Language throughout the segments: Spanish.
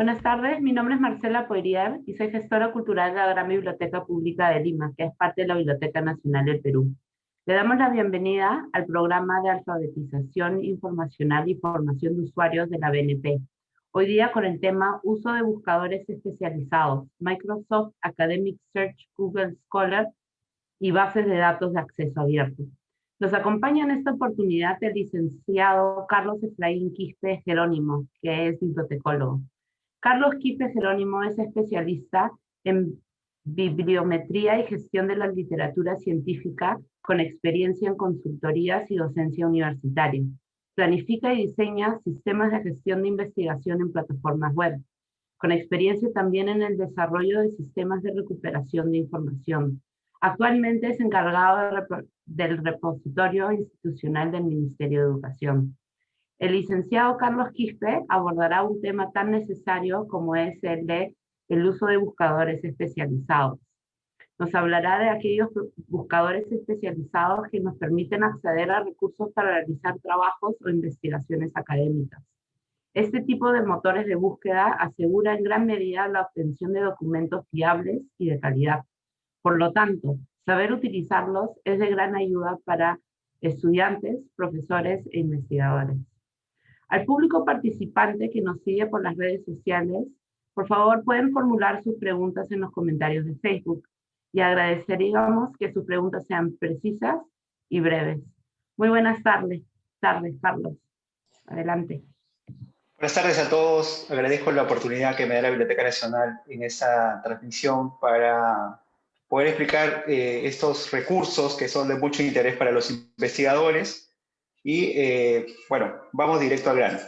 Buenas tardes, mi nombre es Marcela Poirier y soy gestora cultural de la Gran Biblioteca Pública de Lima, que es parte de la Biblioteca Nacional del Perú. Le damos la bienvenida al programa de alfabetización informacional y formación de usuarios de la BNP. Hoy día con el tema Uso de buscadores especializados, Microsoft Academic Search, Google Scholar y bases de datos de acceso abierto. Nos acompaña en esta oportunidad el licenciado Carlos Efraín Quispe Jerónimo, que es bibliotecólogo. Carlos Quispe Jerónimo es especialista en bibliometría y gestión de la literatura científica con experiencia en consultorías y docencia universitaria. Planifica y diseña sistemas de gestión de investigación en plataformas web, con experiencia también en el desarrollo de sistemas de recuperación de información. Actualmente es encargado del repositorio institucional del Ministerio de Educación. El licenciado Carlos Quispe abordará un tema tan necesario como es el de el uso de buscadores especializados. Nos hablará de aquellos buscadores especializados que nos permiten acceder a recursos para realizar trabajos o investigaciones académicas. Este tipo de motores de búsqueda asegura en gran medida la obtención de documentos fiables y de calidad. Por lo tanto, saber utilizarlos es de gran ayuda para estudiantes, profesores e investigadores. Al público participante que nos sigue por las redes sociales, por favor pueden formular sus preguntas en los comentarios de Facebook y agradeceríamos que sus preguntas sean precisas y breves. Muy buenas tardes, Carlos. Adelante. Buenas tardes a todos. Agradezco la oportunidad que me da la Biblioteca Nacional en esta transmisión para poder explicar estos recursos que son de mucho interés para los investigadores. Y bueno, vamos directo al grano.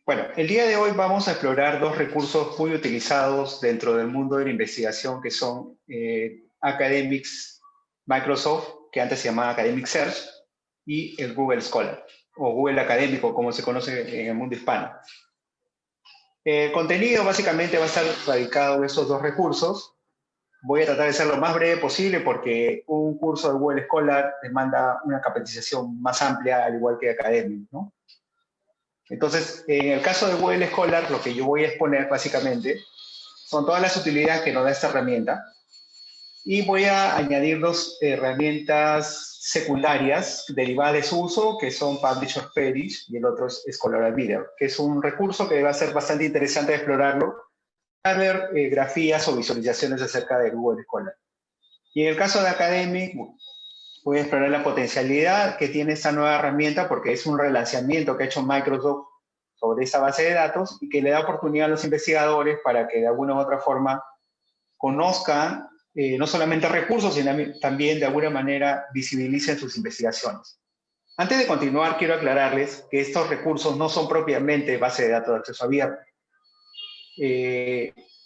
Bueno, el día de hoy vamos a explorar dos recursos muy utilizados dentro del mundo de la investigación que son Academics Microsoft, que antes se llamaba Academic Search, y el Google Scholar, o Google Académico, como se conoce en el mundo hispano. El contenido básicamente va a estar radicado en esos dos recursos. Voy a tratar de ser lo más breve posible porque un curso de Google Scholar demanda una capacitación más amplia, al igual que Academic, ¿no? Entonces, en el caso de Google Scholar, lo que yo voy a exponer básicamente son todas las utilidades que nos da esta herramienta y voy a añadir dos herramientas secundarias derivadas de su uso, que son Publisher Page y el otro es Scholar Advisor, que es un recurso que va a ser bastante interesante de explorarlo para ver grafías o visualizaciones acerca de Google Scholar. Y en el caso de Academic, voy a explorar la potencialidad que tiene esta nueva herramienta porque es un relanzamiento que ha hecho Microsoft sobre esa base de datos y que le da oportunidad a los investigadores para que de alguna u otra forma conozcan no solamente recursos, sino también de alguna manera visibilicen sus investigaciones. Antes de continuar, quiero aclararles que estos recursos no son propiamente base de datos de acceso abierto.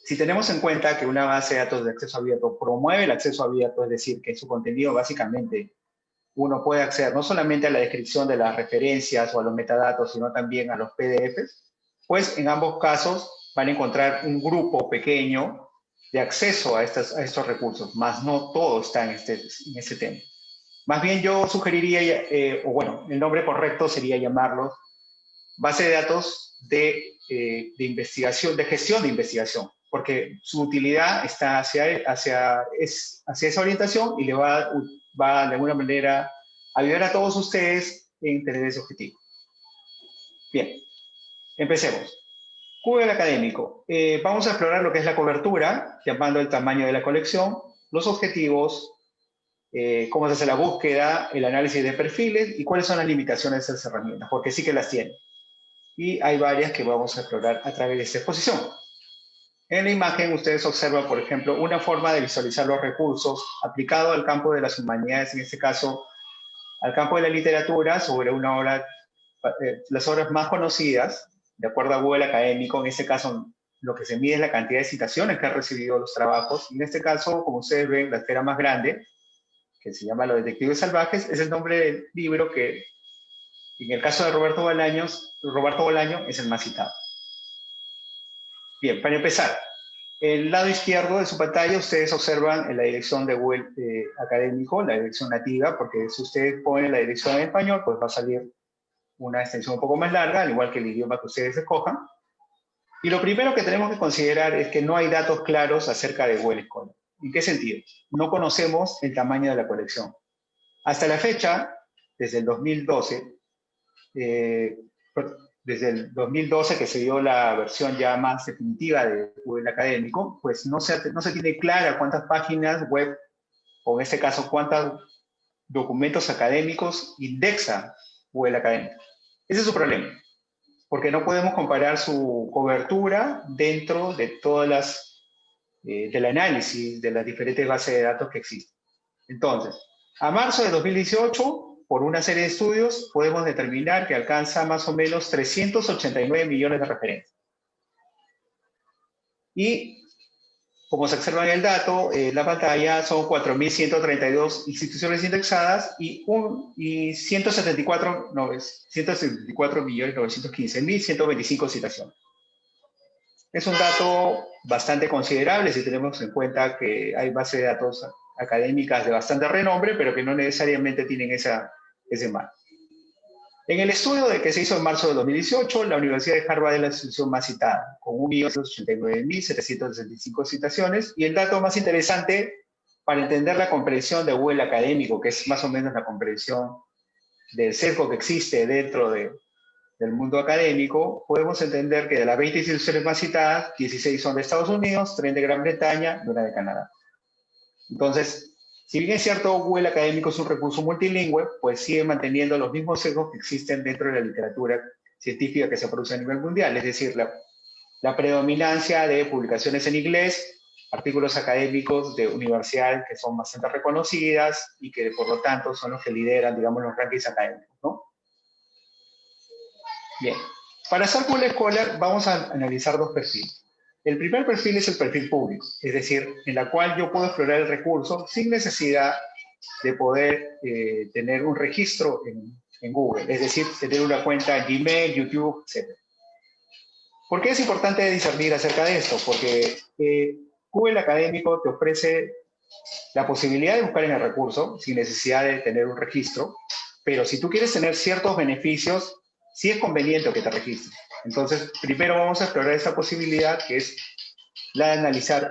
Si tenemos en cuenta que una base de datos de acceso abierto promueve el acceso abierto, es decir, que su contenido básicamente uno puede acceder no solamente a la descripción de las referencias o a los metadatos, sino también a los PDFs, pues en ambos casos van a encontrar un grupo pequeño de acceso a estos recursos, más no todo está en este tema. Más bien yo sugeriría, o bueno, el nombre correcto sería llamarlos base de datos de investigación, de gestión de investigación, porque su utilidad está hacia esa orientación y le va de alguna manera a ayudar a todos ustedes en tener ese objetivo. Bien, empecemos. Google Académico. Vamos a explorar lo que es la cobertura, llamando el tamaño de la colección, los objetivos, cómo se hace la búsqueda, el análisis de perfiles y cuáles son las limitaciones de esas herramientas, porque sí que las tienen. Y hay varias que vamos a explorar a través de esta exposición. En la imagen ustedes observan, por ejemplo, una forma de visualizar los recursos aplicado al campo de las humanidades, en este caso al campo de la literatura, sobre una obra, las obras más conocidas, de acuerdo a Google Académico. En este caso lo que se mide es la cantidad de citaciones que han recibido los trabajos. En este caso, como ustedes ven, la esfera más grande, que se llama Los Detectives Salvajes, es el nombre del libro que, en el caso de Roberto Bolaño es el más citado. Bien, para empezar, el lado izquierdo de su pantalla ustedes observan en la dirección de Google Académico, la dirección nativa, porque si ustedes ponen la dirección en español, pues va a salir una extensión un poco más larga, al igual que el idioma que ustedes escojan. Y lo primero que tenemos que considerar es que no hay datos claros acerca de Google Scholar. ¿En qué sentido? No conocemos el tamaño de la colección. Hasta la fecha, desde el 2012, desde el 2012 que se dio la versión ya más definitiva de Google Académico, pues no se tiene clara cuántas páginas web, o en este caso cuántos documentos académicos indexa Google Académico. Ese es su problema, porque no podemos comparar su cobertura dentro de todas las, del análisis de las diferentes bases de datos que existen. Entonces, a marzo de 2018, por una serie de estudios, podemos determinar que alcanza más o menos 389 millones de referencias. Y, como se observa en el dato, en la pantalla son 4.132 instituciones indexadas y 174.915.125 citaciones. Es un dato bastante considerable si tenemos en cuenta que hay bases de datos académicas de bastante renombre, pero que no necesariamente tienen ese marco. En el estudio que se hizo en marzo de 2018, la Universidad de Harvard es la institución más citada, con 1.189.765 citaciones, y el dato más interesante para entender la comprensión de Google Académico, que es más o menos la comprensión del sesgo que existe dentro del mundo académico, podemos entender que de las 20 instituciones más citadas, 16 son de Estados Unidos, 3 de Gran Bretaña y una de Canadá. Entonces, si bien es cierto, Google Académico es un recurso multilingüe, pues sigue manteniendo los mismos sesgos que existen dentro de la literatura científica que se produce a nivel mundial, es decir, la predominancia de publicaciones en inglés, artículos académicos de universidades que son bastante reconocidas y que por lo tanto son los que lideran, digamos, los rankings académicos, ¿no? Bien, para hacer Google Scholar vamos a analizar dos perfiles. El primer perfil es el perfil público, es decir, en la cual yo puedo explorar el recurso sin necesidad de poder tener un registro en Google, es decir, tener una cuenta en Gmail, YouTube, etc. ¿Por qué es importante discernir acerca de esto? Porque Google Académico te ofrece la posibilidad de buscar en el recurso sin necesidad de tener un registro, pero si tú quieres tener ciertos beneficios, sí es conveniente que te registres. Entonces, primero vamos a explorar esa posibilidad, que es la de analizar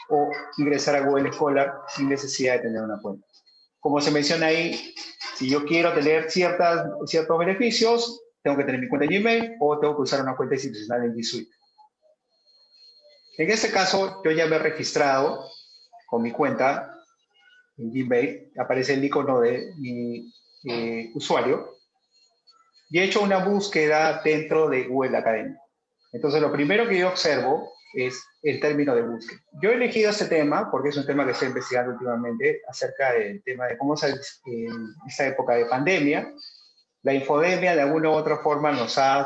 o ingresar a Google Scholar sin necesidad de tener una cuenta. Como se menciona ahí, si yo quiero tener ciertos beneficios, tengo que tener mi cuenta en Gmail o tengo que usar una cuenta institucional en G Suite. En este caso, yo ya me he registrado con mi cuenta en Gmail, aparece el icono de mi usuario, y he hecho una búsqueda dentro de Google Académico. Entonces, lo primero que yo observo es el término de búsqueda. Yo he elegido este tema porque es un tema que estoy investigando últimamente acerca del tema de cómo en esta época de pandemia, la infodemia de alguna u otra forma nos ha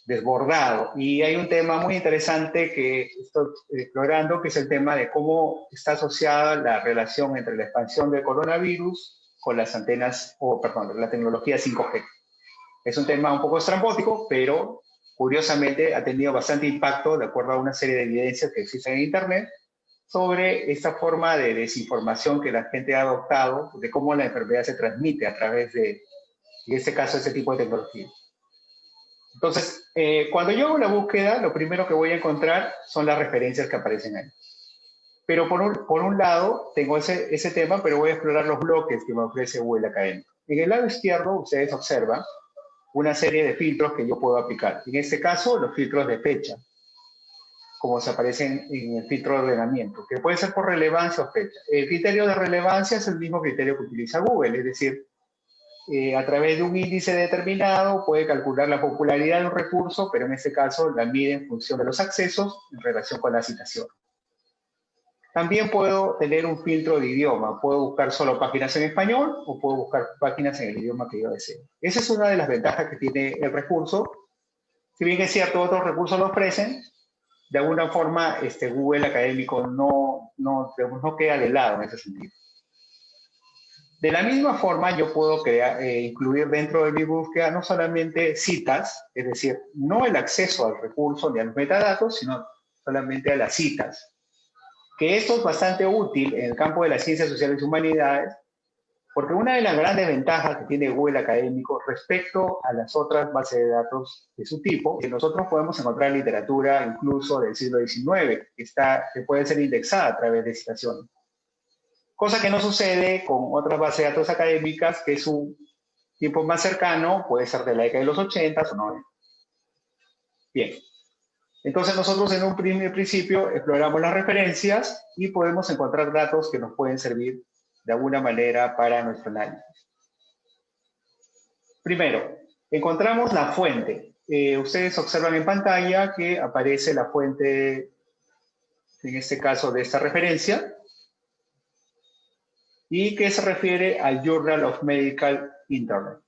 desbordado. Y hay un tema muy interesante que estoy explorando, que es el tema de cómo está asociada la relación entre la expansión del coronavirus con las antenas, la tecnología 5G. Es un tema un poco estrambótico, pero curiosamente ha tenido bastante impacto de acuerdo a una serie de evidencias que existen en Internet sobre esta forma de desinformación que la gente ha adoptado de cómo la enfermedad se transmite a través de, en este caso, ese tipo de tecnología. Entonces, cuando yo hago la búsqueda, lo primero que voy a encontrar son las referencias que aparecen ahí. Pero por un lado, tengo ese tema, pero voy a explorar los bloques que me ofrece Google Académico. En el lado izquierdo, ustedes observan una serie de filtros que yo puedo aplicar. En este caso, los filtros de fecha, como se aparecen en el filtro de ordenamiento, que puede ser por relevancia o fecha. El criterio de relevancia es el mismo criterio que utiliza Google, es decir, a través de un índice determinado puede calcular la popularidad de un recurso, pero en este caso la mide en función de los accesos en relación con la citación. También puedo tener un filtro de idioma. Puedo buscar solo páginas en español o puedo buscar páginas en el idioma que yo deseo. Esa es una de las ventajas que tiene el recurso. Si bien es cierto, otros recursos lo ofrecen, de alguna forma Google Académico no queda de lado en ese sentido. De la misma forma, yo puedo incluir dentro de mi búsqueda no solamente citas, es decir, no el acceso al recurso ni a los metadatos, sino solamente a las citas. Que esto es bastante útil en el campo de las ciencias sociales y humanidades, Porque una de las grandes ventajas que tiene Google Académico respecto a las otras bases de datos de su tipo, que nosotros podemos encontrar literatura incluso del siglo XIX, que puede ser indexada a través de citaciones. Cosa que no sucede con otras bases de datos académicas, que su tiempo más cercano puede ser de la década de los 80 o 90. Bien. Entonces nosotros en un primer principio exploramos las referencias y podemos encontrar datos que nos pueden servir de alguna manera para nuestro análisis. Primero, encontramos la fuente. Ustedes observan en pantalla que aparece la fuente, en este caso de esta referencia, y que se refiere al Journal of Medical Internet,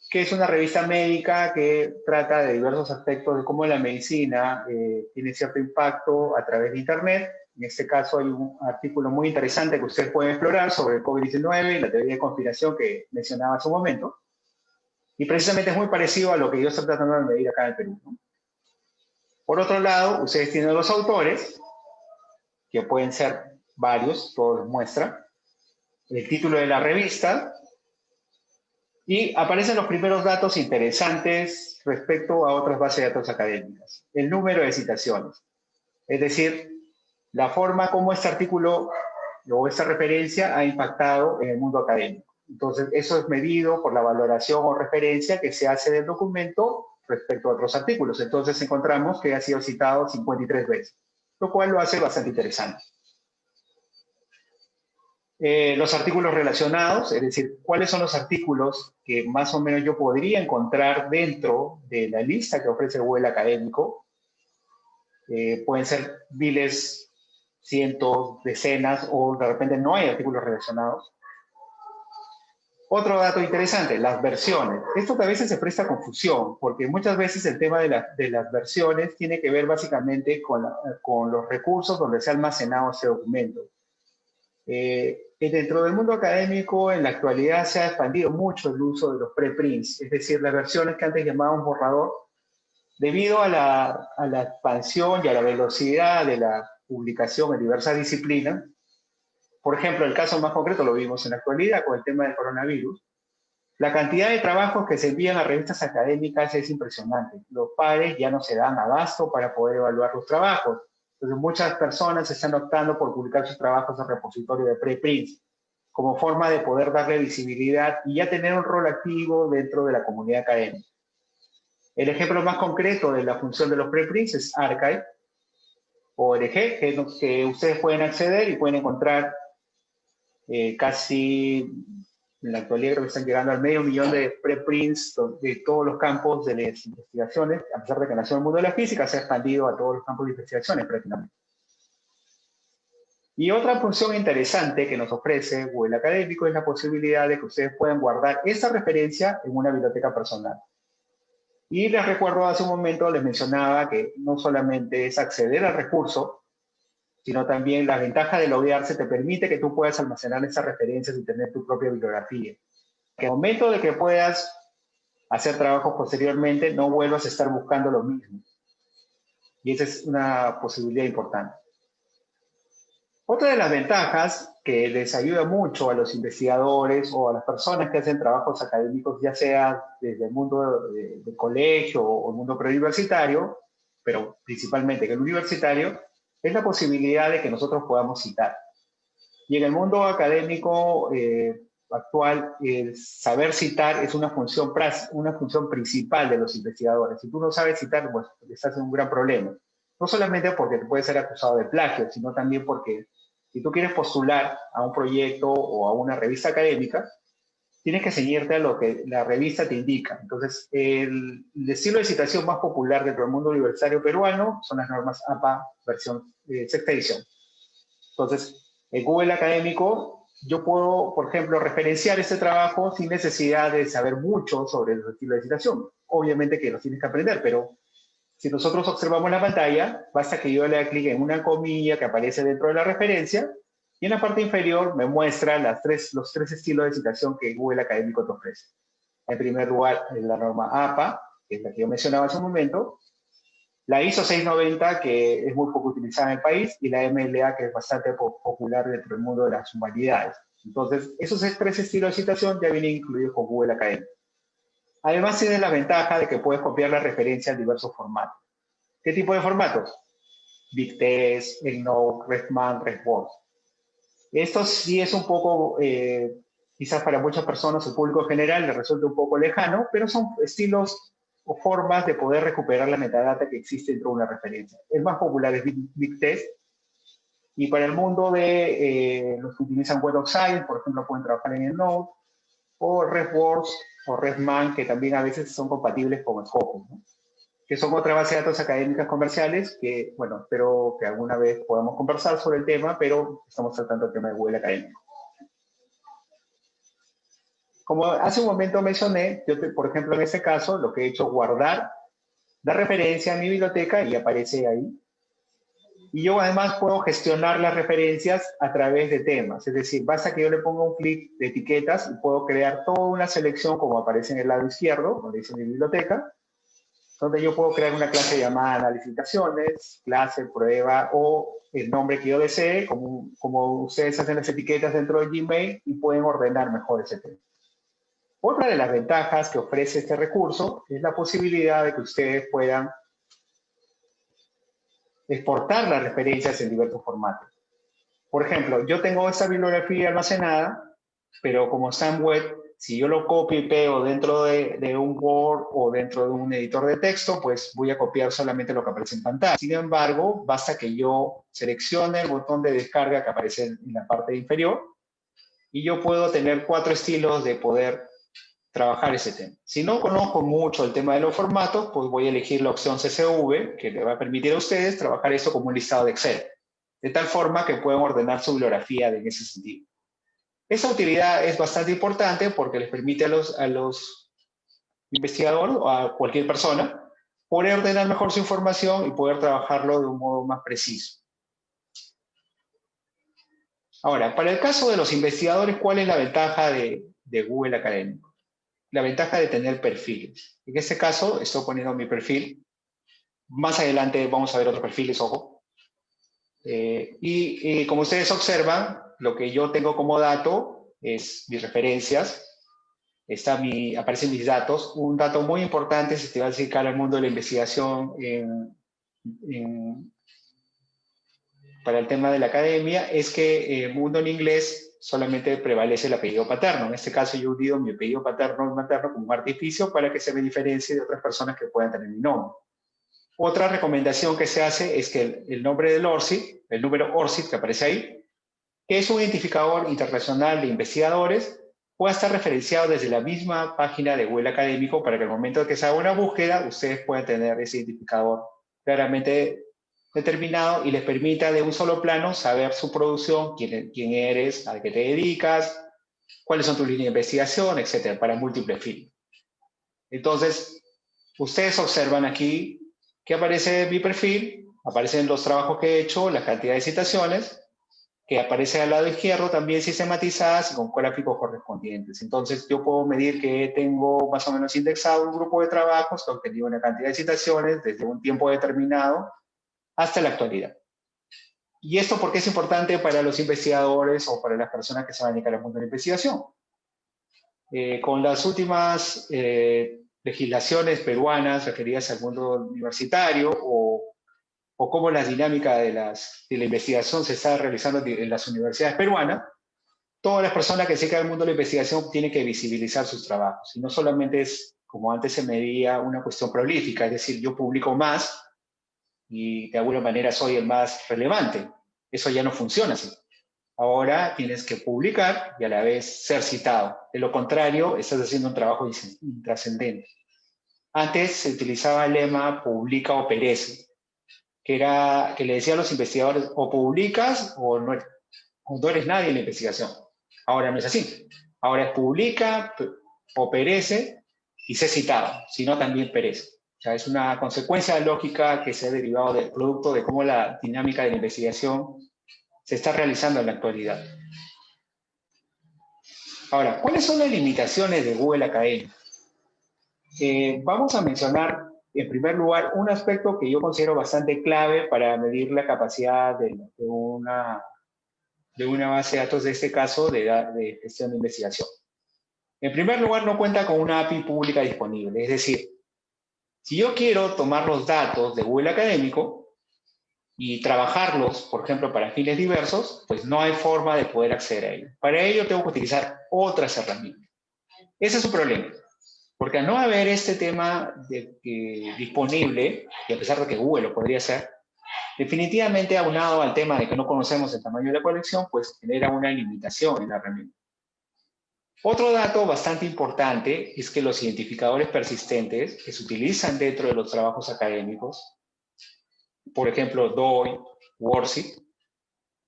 que es una revista médica que trata de diversos aspectos de cómo la medicina tiene cierto impacto a través de Internet. En este caso hay un artículo muy interesante que ustedes pueden explorar sobre el COVID-19 y la teoría de conspiración que mencionaba hace un momento. Y precisamente es muy parecido a lo que yo estoy tratando de medir acá en el Perú, ¿no? Por otro lado, ustedes tienen los autores, que pueden ser varios, todos los muestra, el título de la revista, y aparecen los primeros datos interesantes respecto a otras bases de datos académicas. El número de citaciones. Es decir, la forma como este artículo o esta referencia ha impactado en el mundo académico. Entonces, eso es medido por la valoración o referencia que se hace del documento respecto a otros artículos. Entonces, encontramos que ha sido citado 53 veces, lo cual lo hace bastante interesante. Los artículos relacionados, es decir, cuáles son los artículos que más o menos yo podría encontrar dentro de la lista que ofrece Google Académico. Pueden ser miles, cientos, decenas, o de repente no hay artículos relacionados. Otro dato interesante, las versiones. Esto que a veces se presta confusión, porque muchas veces el tema de las versiones tiene que ver básicamente con los recursos donde se ha almacenado ese documento. Dentro del mundo académico, en la actualidad se ha expandido mucho el uso de los preprints, es decir, las versiones que antes llamábamos borrador, debido a la expansión y a la velocidad de la publicación en diversas disciplinas. Por ejemplo, el caso más concreto lo vimos en la actualidad con el tema del coronavirus. La cantidad de trabajos que se envían a revistas académicas es impresionante. Los pares ya no se dan abasto para poder evaluar los trabajos. Entonces, muchas personas están optando por publicar sus trabajos en repositorio de preprints como forma de poder darle visibilidad y ya tener un rol activo dentro de la comunidad académica. El ejemplo más concreto de la función de los preprints es archive.org, que ustedes pueden acceder y pueden encontrar casi, en la actualidad creo que están llegando al 500.000 de preprints de todos los campos de las investigaciones. A pesar de que nació en el mundo de la física, se ha expandido a todos los campos de investigaciones prácticamente. Y otra función interesante que nos ofrece Google Académico es la posibilidad de que ustedes puedan guardar esa referencia en una biblioteca personal. Y les recuerdo, hace un momento les mencionaba que no solamente es acceder al recurso, sino también la ventaja de loguearse te permite que tú puedas almacenar esas referencias y tener tu propia bibliografía. Que al momento de que puedas hacer trabajos posteriormente, no vuelvas a estar buscando lo mismo. Y esa es una posibilidad importante. Otra de las ventajas que les ayuda mucho a los investigadores o a las personas que hacen trabajos académicos, ya sea desde el mundo del colegio o el mundo preuniversitario, pero principalmente en el universitario, es la posibilidad de que nosotros podamos citar. Y en el mundo académico actual, el saber citar es una función principal de los investigadores. Si tú no sabes citar, pues estás en un gran problema. No solamente porque te puedes ser acusado de plagio, sino también porque si tú quieres postular a un proyecto o a una revista académica, tienes que ceñirte a lo que la revista te indica. Entonces, el estilo de citación más popular dentro del mundo universitario peruano son las normas APA versión sexta edición. Entonces, en Google Académico, yo puedo, por ejemplo, referenciar este trabajo sin necesidad de saber mucho sobre el estilo de citación. Obviamente que lo tienes que aprender, pero si nosotros observamos la pantalla, basta que yo le haga clic en una comilla que aparece dentro de la referencia y en la parte inferior me muestra los tres estilos de citación que Google Académico te ofrece. En primer lugar, la norma APA, que es la que yo mencionaba hace un momento, la ISO 690, que es muy poco utilizada en el país, y la MLA, que es bastante popular dentro del mundo de las humanidades. Entonces, esos tres estilos de citación ya vienen incluidos con Google Académico. Además, tiene la ventaja de que puedes copiar la referencia en diversos formatos. ¿Qué tipo de formatos? BigText, EndNote, RefMan, RefWorks. Esto sí es un poco, quizás para muchas personas, el público general, le resulta un poco lejano, pero son estilos o formas de poder recuperar la metadata que existe dentro de una referencia. El más popular es BigText, y para el mundo de los que utilizan Web of Science, por ejemplo, pueden trabajar en EndNote, o RefWorks o RefMan, que también a veces son compatibles con Scopus, ¿no? Que son otra base de datos académicas comerciales que, bueno, espero que alguna vez podamos conversar sobre el tema, pero estamos tratando el tema de Google Académico. Como hace un momento mencioné, yo, por ejemplo, en este caso, lo que he hecho es guardar la referencia en mi biblioteca y aparece ahí. Y yo además puedo gestionar las referencias a través de temas. Es decir, basta que yo le ponga un clic de etiquetas y puedo crear toda una selección como aparece en el lado izquierdo, donde dice mi biblioteca, donde yo puedo crear una clase llamada análisis, clase, prueba o el nombre que yo desee, como ustedes hacen las etiquetas dentro de Gmail y pueden ordenar mejor ese tema. Otra de las ventajas que ofrece este recurso es la posibilidad de que ustedes puedan exportar las referencias en diversos formatos. Por ejemplo, yo tengo esta bibliografía almacenada, pero como está en web, si yo lo copio y pego dentro de un Word o dentro de un editor de texto, pues voy a copiar solamente lo que aparece en pantalla. Sin embargo, basta que yo seleccione el botón de descarga que aparece en la parte inferior y yo puedo tener 4 estilos de poder trabajar ese tema. Si no conozco mucho el tema de los formatos, pues voy a elegir la opción CSV, que le va a permitir a ustedes trabajar esto como un listado de Excel, de tal forma que puedan ordenar su bibliografía en ese sentido. Esa utilidad es bastante importante porque les permite a los investigadores o a cualquier persona poder ordenar mejor su información y poder trabajarlo de un modo más preciso. Ahora, para el caso de los investigadores, ¿cuál es la ventaja de Google Académico? La ventaja de tener perfiles. En este caso, estoy poniendo mi perfil. Más adelante vamos a ver otros perfiles, ojo. Y como ustedes observan, lo que yo tengo como dato es mis referencias. Aparecen mis datos. Un dato muy importante, si te va a acercar al mundo de la investigación para el tema de la academia, es que el mundo en inglés solamente prevalece el apellido paterno. En este caso yo he unido mi apellido paterno y materno como un artificio para que se me diferencie de otras personas que puedan tener mi nombre. Otra recomendación que se hace es que el nombre del ORCID, el número ORCID que aparece ahí, que es un identificador internacional de investigadores, pueda estar referenciado desde la misma página de Google Académico para que al momento de que se haga una búsqueda, ustedes puedan tener ese identificador claramente determinado y les permita de un solo plano saber su producción, quién eres, a qué te dedicas, cuáles son tus líneas de investigación, etcétera, para múltiples fines. Entonces, ustedes observan aquí que aparece mi perfil, aparecen los trabajos que he hecho, la cantidad de citaciones, que aparece al lado izquierdo también sistematizadas y con gráficos correspondientes. Entonces, yo puedo medir que tengo más o menos indexado un grupo de trabajos que ha obtenido una cantidad de citaciones desde un tiempo determinado hasta la actualidad. ¿Y esto por qué es importante para los investigadores o para las personas que se van a dedicar al mundo de la investigación? Con las últimas legislaciones peruanas referidas al mundo universitario o cómo la dinámica de la investigación se está realizando en las universidades peruanas, todas las personas que se dedican al mundo de la investigación tienen que visibilizar sus trabajos. Y no solamente es, como antes se medía, una cuestión prolífica, es decir, yo publico más y de alguna manera soy el más relevante. Eso ya no funciona así. Ahora tienes que publicar y a la vez ser citado. De lo contrario, estás haciendo un trabajo intrascendente. Antes se utilizaba el lema publica o perece, que le decía a los investigadores, o publicas o no eres nadie en la investigación. Ahora no es así. Ahora es publica o perece y sé citado, si no también perece. O sea, es una consecuencia lógica que se ha derivado del producto de cómo la dinámica de la investigación se está realizando en la actualidad. Ahora, ¿cuáles son las limitaciones de Google Académico? Vamos a mencionar, en primer lugar, un aspecto que yo considero bastante clave para medir la capacidad de de una base de datos, de este caso, de gestión de investigación. En primer lugar, no cuenta con una API pública disponible. Es decir, si yo quiero tomar los datos de Google Académico y trabajarlos, por ejemplo, para fines diversos, pues no hay forma de poder acceder a ellos. Para ello tengo que utilizar otras herramientas. Ese es su problema. Porque al no haber este tema disponible, y a pesar de que Google lo podría hacer, definitivamente aunado al tema de que no conocemos el tamaño de la colección, pues genera una limitación en la herramienta. Otro dato bastante importante es que los identificadores persistentes que se utilizan dentro de los trabajos académicos, por ejemplo, DOI, WORDSIT,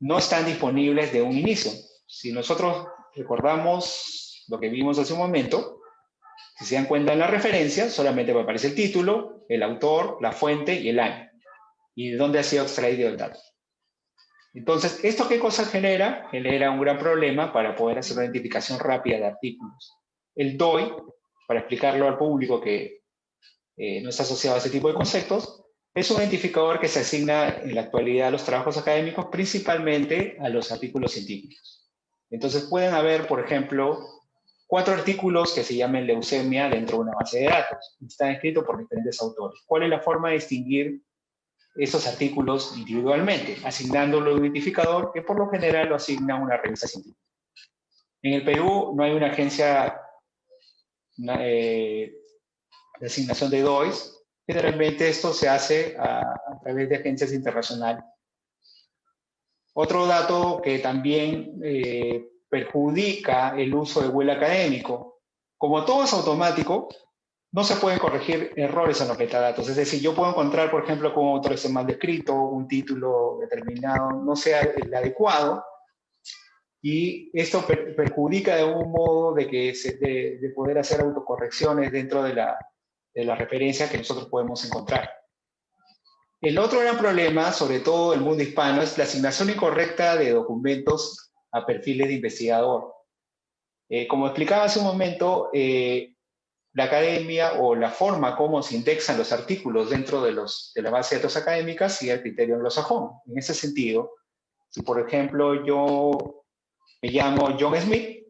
no están disponibles de un inicio. Si nosotros recordamos lo que vimos hace un momento, si se dan cuenta en la referencia, solamente aparece el título, el autor, la fuente y el año, y de dónde ha sido extraído el dato. Entonces, ¿esto qué cosa genera? Genera un gran problema para poder hacer una identificación rápida de artículos. El DOI, para explicarlo al público que no está asociado a ese tipo de conceptos, es un identificador que se asigna en la actualidad a los trabajos académicos, principalmente a los artículos científicos. Entonces, pueden haber, por ejemplo, 4 artículos que se llamen leucemia dentro de una base de datos. Están escritos por diferentes autores. ¿Cuál es la forma de distinguir esos artículos individualmente? Asignándolo un identificador que por lo general lo asigna una revista científica. En el Perú no hay una agencia de asignación de DOIs. Generalmente esto se hace a través de agencias internacionales. Otro dato que también perjudica el uso de Google Académico, como todo es automático, no se pueden corregir errores en los metadatos. Es decir, yo puedo encontrar, por ejemplo, que un autor esté mal descrito, un título determinado no sea el adecuado, y esto perjudica de algún modo de poder hacer autocorrecciones dentro de la referencia que nosotros podemos encontrar. El otro gran problema, sobre todo en el mundo hispano, es la asignación incorrecta de documentos a perfiles de investigador. Como explicaba hace un momento, la academia o la forma como se indexan los artículos dentro de la base de datos académicas sigue el criterio anglosajón. En ese sentido, si por ejemplo yo me llamo John Smith,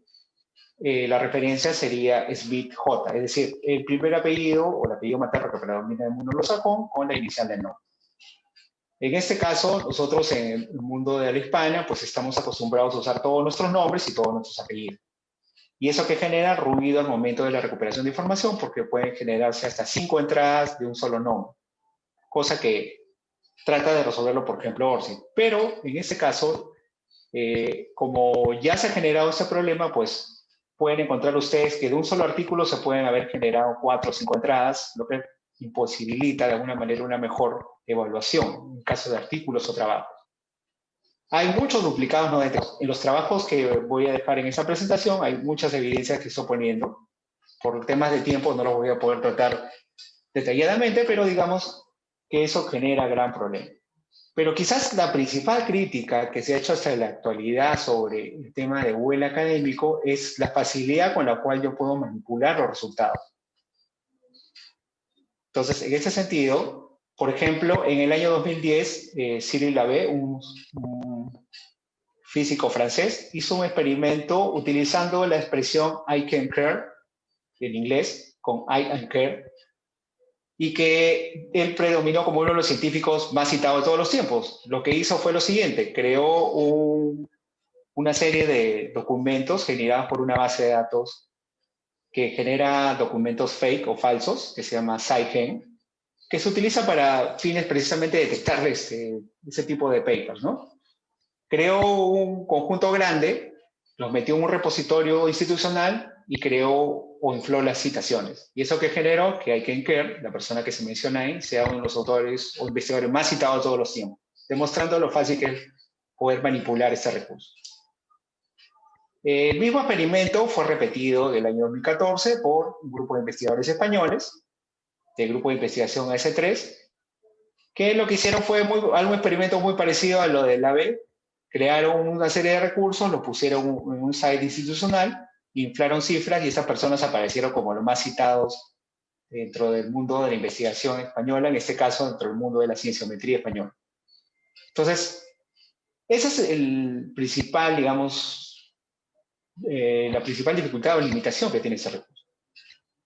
la referencia sería Smith J, es decir, el primer apellido o el apellido materno que predomina en el mundo anglosajón con la inicial del nombre. En este caso, nosotros en el mundo de la hispana, pues estamos acostumbrados a usar todos nuestros nombres y todos nuestros apellidos. Y eso que genera ruido al momento de la recuperación de información, porque pueden generarse hasta 5 entradas de un solo nombre, cosa que trata de resolverlo, por ejemplo, ORCID. Pero en este caso, como ya se ha generado este problema, pues pueden encontrar ustedes que de un solo artículo se pueden haber generado 4 o 5 entradas, lo que imposibilita de alguna manera una mejor evaluación en caso de artículos o trabajos. Hay muchos duplicados no detectados. En los trabajos que voy a dejar en esta presentación hay muchas evidencias que estoy poniendo. Por temas de tiempo no los voy a poder tratar detalladamente, pero digamos que eso genera gran problema. Pero quizás la principal crítica que se ha hecho hasta la actualidad sobre el tema de Google Académico es la facilidad con la cual yo puedo manipular los resultados. Entonces, en este sentido, por ejemplo, en el año 2010, Cyril Labé, un físico francés, hizo un experimento utilizando la expresión I can care, en inglés, con I and care, y que él predominó como uno de los científicos más citados de todos los tiempos. Lo que hizo fue lo siguiente: creó una serie de documentos generados por una base de datos que genera documentos fake o falsos, que se llama Scigen, que se utiliza para fines precisamente de detectar ese tipo de papers, ¿no? Creó un conjunto grande, los metió en un repositorio institucional y creó o infló las citaciones. Y eso que generó que I can care, la persona que se menciona ahí, sea uno de los autores o investigadores más citados de todos los tiempos, demostrando lo fácil que es poder manipular este recurso. El mismo experimento fue repetido en el año 2014 por un grupo de investigadores españoles, del grupo de investigación AS3, que lo que hicieron fue un experimento muy parecido a lo del AB. Crearon una serie de recursos, los pusieron en un site institucional, inflaron cifras y esas personas aparecieron como los más citados dentro del mundo de la investigación española, en este caso dentro del mundo de la cienciometría española. Entonces, Esa es el principal, digamos, la principal dificultad o limitación que tiene ese recurso.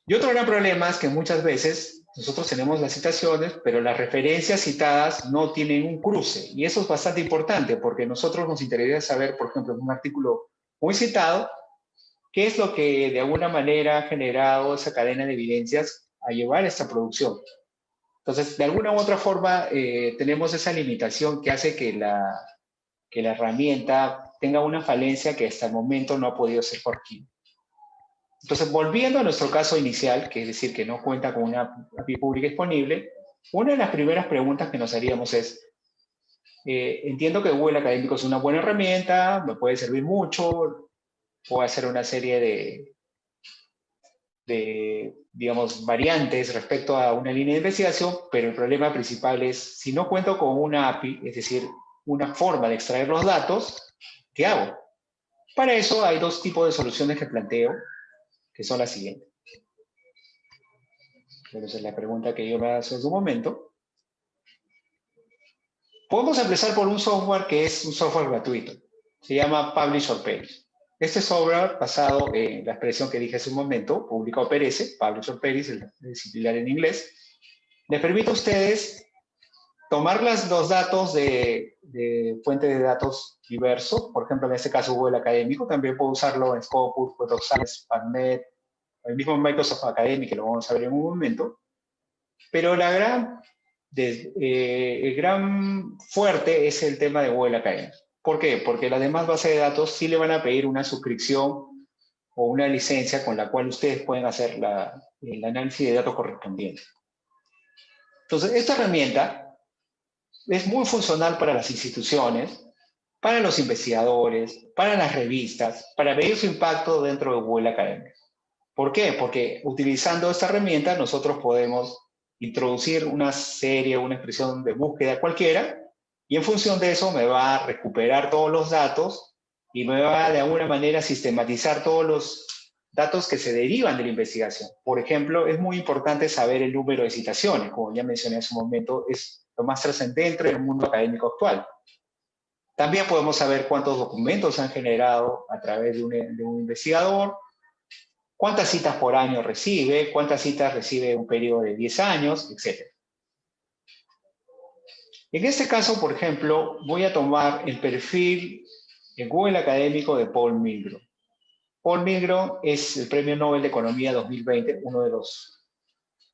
Y otro gran problema es que muchas veces nosotros tenemos las citaciones, pero las referencias citadas no tienen un cruce. Y eso es bastante importante porque a nosotros nos interesa saber, por ejemplo, en un artículo muy citado, qué es lo que de alguna manera ha generado esa cadena de evidencias a llevar esta producción. Entonces, de alguna u otra forma, tenemos esa limitación que hace que la herramienta tenga una falencia que hasta el momento no ha podido ser corregida. Entonces, volviendo a nuestro caso inicial, que es decir, que no cuenta con una API pública disponible, una de las primeras preguntas que nos haríamos es, entiendo que Google Académico es una buena herramienta, me puede servir mucho, puedo hacer una serie de, digamos, variantes respecto a una línea de investigación, pero el problema principal es, si no cuento con una API, es decir, una forma de extraer los datos, ¿qué hago? Para eso hay dos tipos de soluciones que planteo, que son las siguientes. Esa es la pregunta que yo me hago hace un momento. Podemos empezar por un software que es un software gratuito. Se llama Publish or Perish. Este software, basado en la expresión que dije hace un momento, publica o perece, Publish or Perish, es similar en inglés, les permite a ustedes tomar los datos de fuentes de datos diversos, por ejemplo, en este caso Google Académico, también puedo usarlo en Scopus, Web of Science, PubMed, el mismo Microsoft Academic, que lo vamos a ver en un momento, pero el gran fuerte es el tema de Google Académico. ¿Por qué? Porque las demás bases de datos sí le van a pedir una suscripción o una licencia con la cual ustedes pueden hacer el análisis de datos correspondiente. Entonces, esta herramienta es muy funcional para las instituciones, para los investigadores, para las revistas, para medir su impacto dentro de Google Académico. ¿Por qué? Porque utilizando esta herramienta nosotros podemos introducir una serie, una expresión de búsqueda cualquiera, y en función de eso me va a recuperar todos los datos y me va de alguna manera a sistematizar todos los datos que se derivan de la investigación. Por ejemplo, es muy importante saber el número de citaciones, como ya mencioné hace un momento, es lo más trascendente en el mundo académico actual. También podemos saber cuántos documentos se han generado a través de un investigador, cuántas citas por año recibe, cuántas citas recibe en un periodo de 10 años, etc. En este caso, por ejemplo, voy a tomar el perfil en Google Académico de Paul Milgrom. Paul Milgrom es el Premio Nobel de Economía 2020, uno de los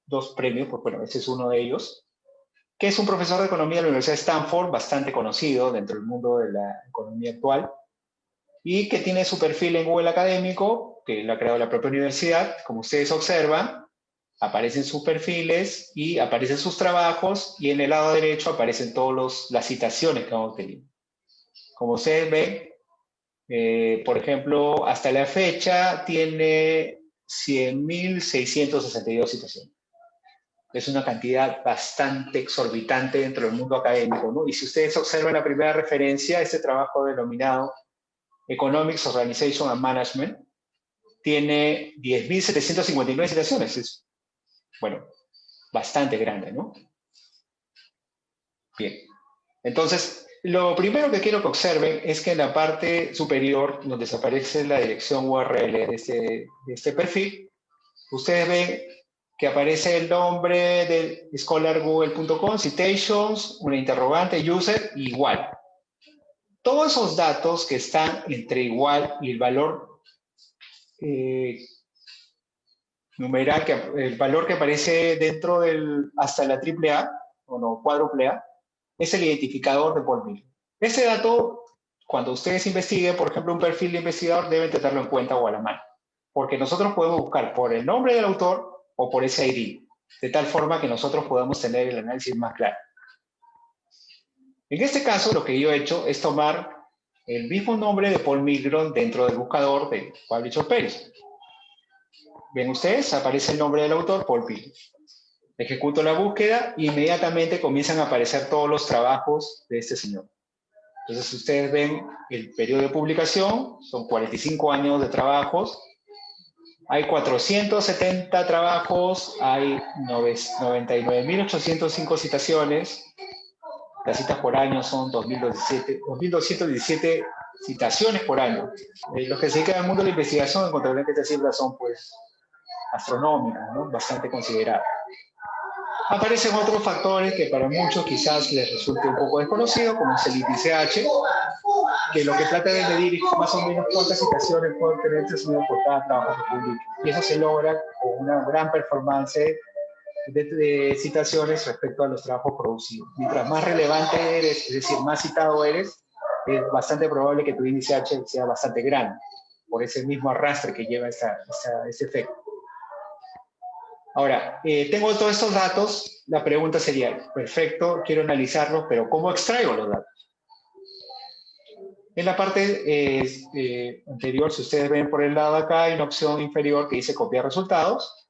dos premios, pues bueno, ese es uno de ellos, que es un profesor de economía de la Universidad de Stanford, bastante conocido dentro del mundo de la economía actual, y que tiene su perfil en Google Académico, que lo ha creado la propia universidad. Como ustedes observan, aparecen sus perfiles y aparecen sus trabajos, y en el lado derecho aparecen todas las citaciones que han obtenido. Como ustedes ven, por ejemplo, hasta la fecha tiene 100.662 citaciones. Es una cantidad bastante exorbitante dentro del mundo académico, ¿no? Y si ustedes observan la primera referencia, este trabajo denominado Economics, Organization and Management, tiene 10.759 citaciones. Es, bueno, bastante grande, ¿no? Bien. Entonces, lo primero que quiero que observen es que en la parte superior, donde se aparece la dirección URL de este perfil, ustedes ven que aparece el nombre de scholargoogle.com, citations, una interrogante, user, igual. Todos esos datos que están entre igual y el valor numeral, el valor que aparece dentro hasta la AAA, o no, cuádruple A, es el identificador de Paul Milgrom. Ese dato, cuando ustedes investiguen, por ejemplo, un perfil de investigador, deben tenerlo en cuenta o a la mano, porque nosotros podemos buscar por el nombre del autor o por ese ID, de tal forma que nosotros podamos tener el análisis más claro. En este caso, lo que yo he hecho es tomar el mismo nombre de Paul Milgrom dentro del buscador de Publish or Perish. Ven ustedes, aparece el nombre del autor, Paul Milgrom. Ejecuto la búsqueda e inmediatamente comienzan a aparecer todos los trabajos de este señor. Entonces, ustedes ven el periodo de publicación, son 45 años de trabajos, hay 470 trabajos, hay 99.805 citaciones, Las citas por año son 2.217 citaciones por año. Los que se dedican al mundo de la investigación encontrarán que estas cifras son, pues, astronómicas, ¿no? Bastante consideradas. Aparecen otros factores que para muchos quizás les resulte un poco desconocido, como es el índice H, que lo que trata de medir es más o menos cuántas citaciones puede obtener este estudio por cada trabajo que publique. Y eso se logra con una gran performance de citaciones respecto a los trabajos producidos. Mientras más relevante eres, es decir, más citado eres, es bastante probable que tu índice H sea bastante grande, por ese mismo arrastre que lleva ese efecto. Ahora, tengo todos estos datos, la pregunta sería, perfecto, quiero analizarlos, pero ¿cómo extraigo los datos? En la parte anterior, si ustedes ven por el lado de acá, hay una opción inferior que dice copiar resultados,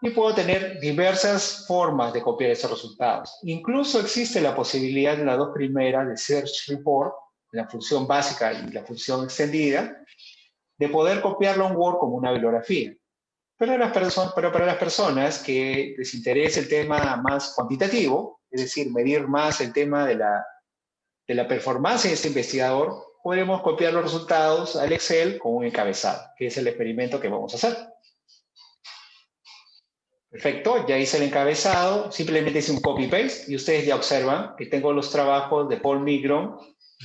y puedo tener diversas formas de copiar esos resultados. Incluso existe la posibilidad de las dos primeras, de Search Report, la función básica y la función extendida, de poder copiarlo en Word como una bibliografía. Pero para las personas que les interesa el tema más cuantitativo, es decir, medir más el tema de la performance de este investigador, podemos copiar los resultados al Excel con un encabezado, que es el experimento que vamos a hacer. Perfecto, ya hice el encabezado, simplemente hice un copy-paste y ustedes ya observan que tengo los trabajos de Paul Milgrom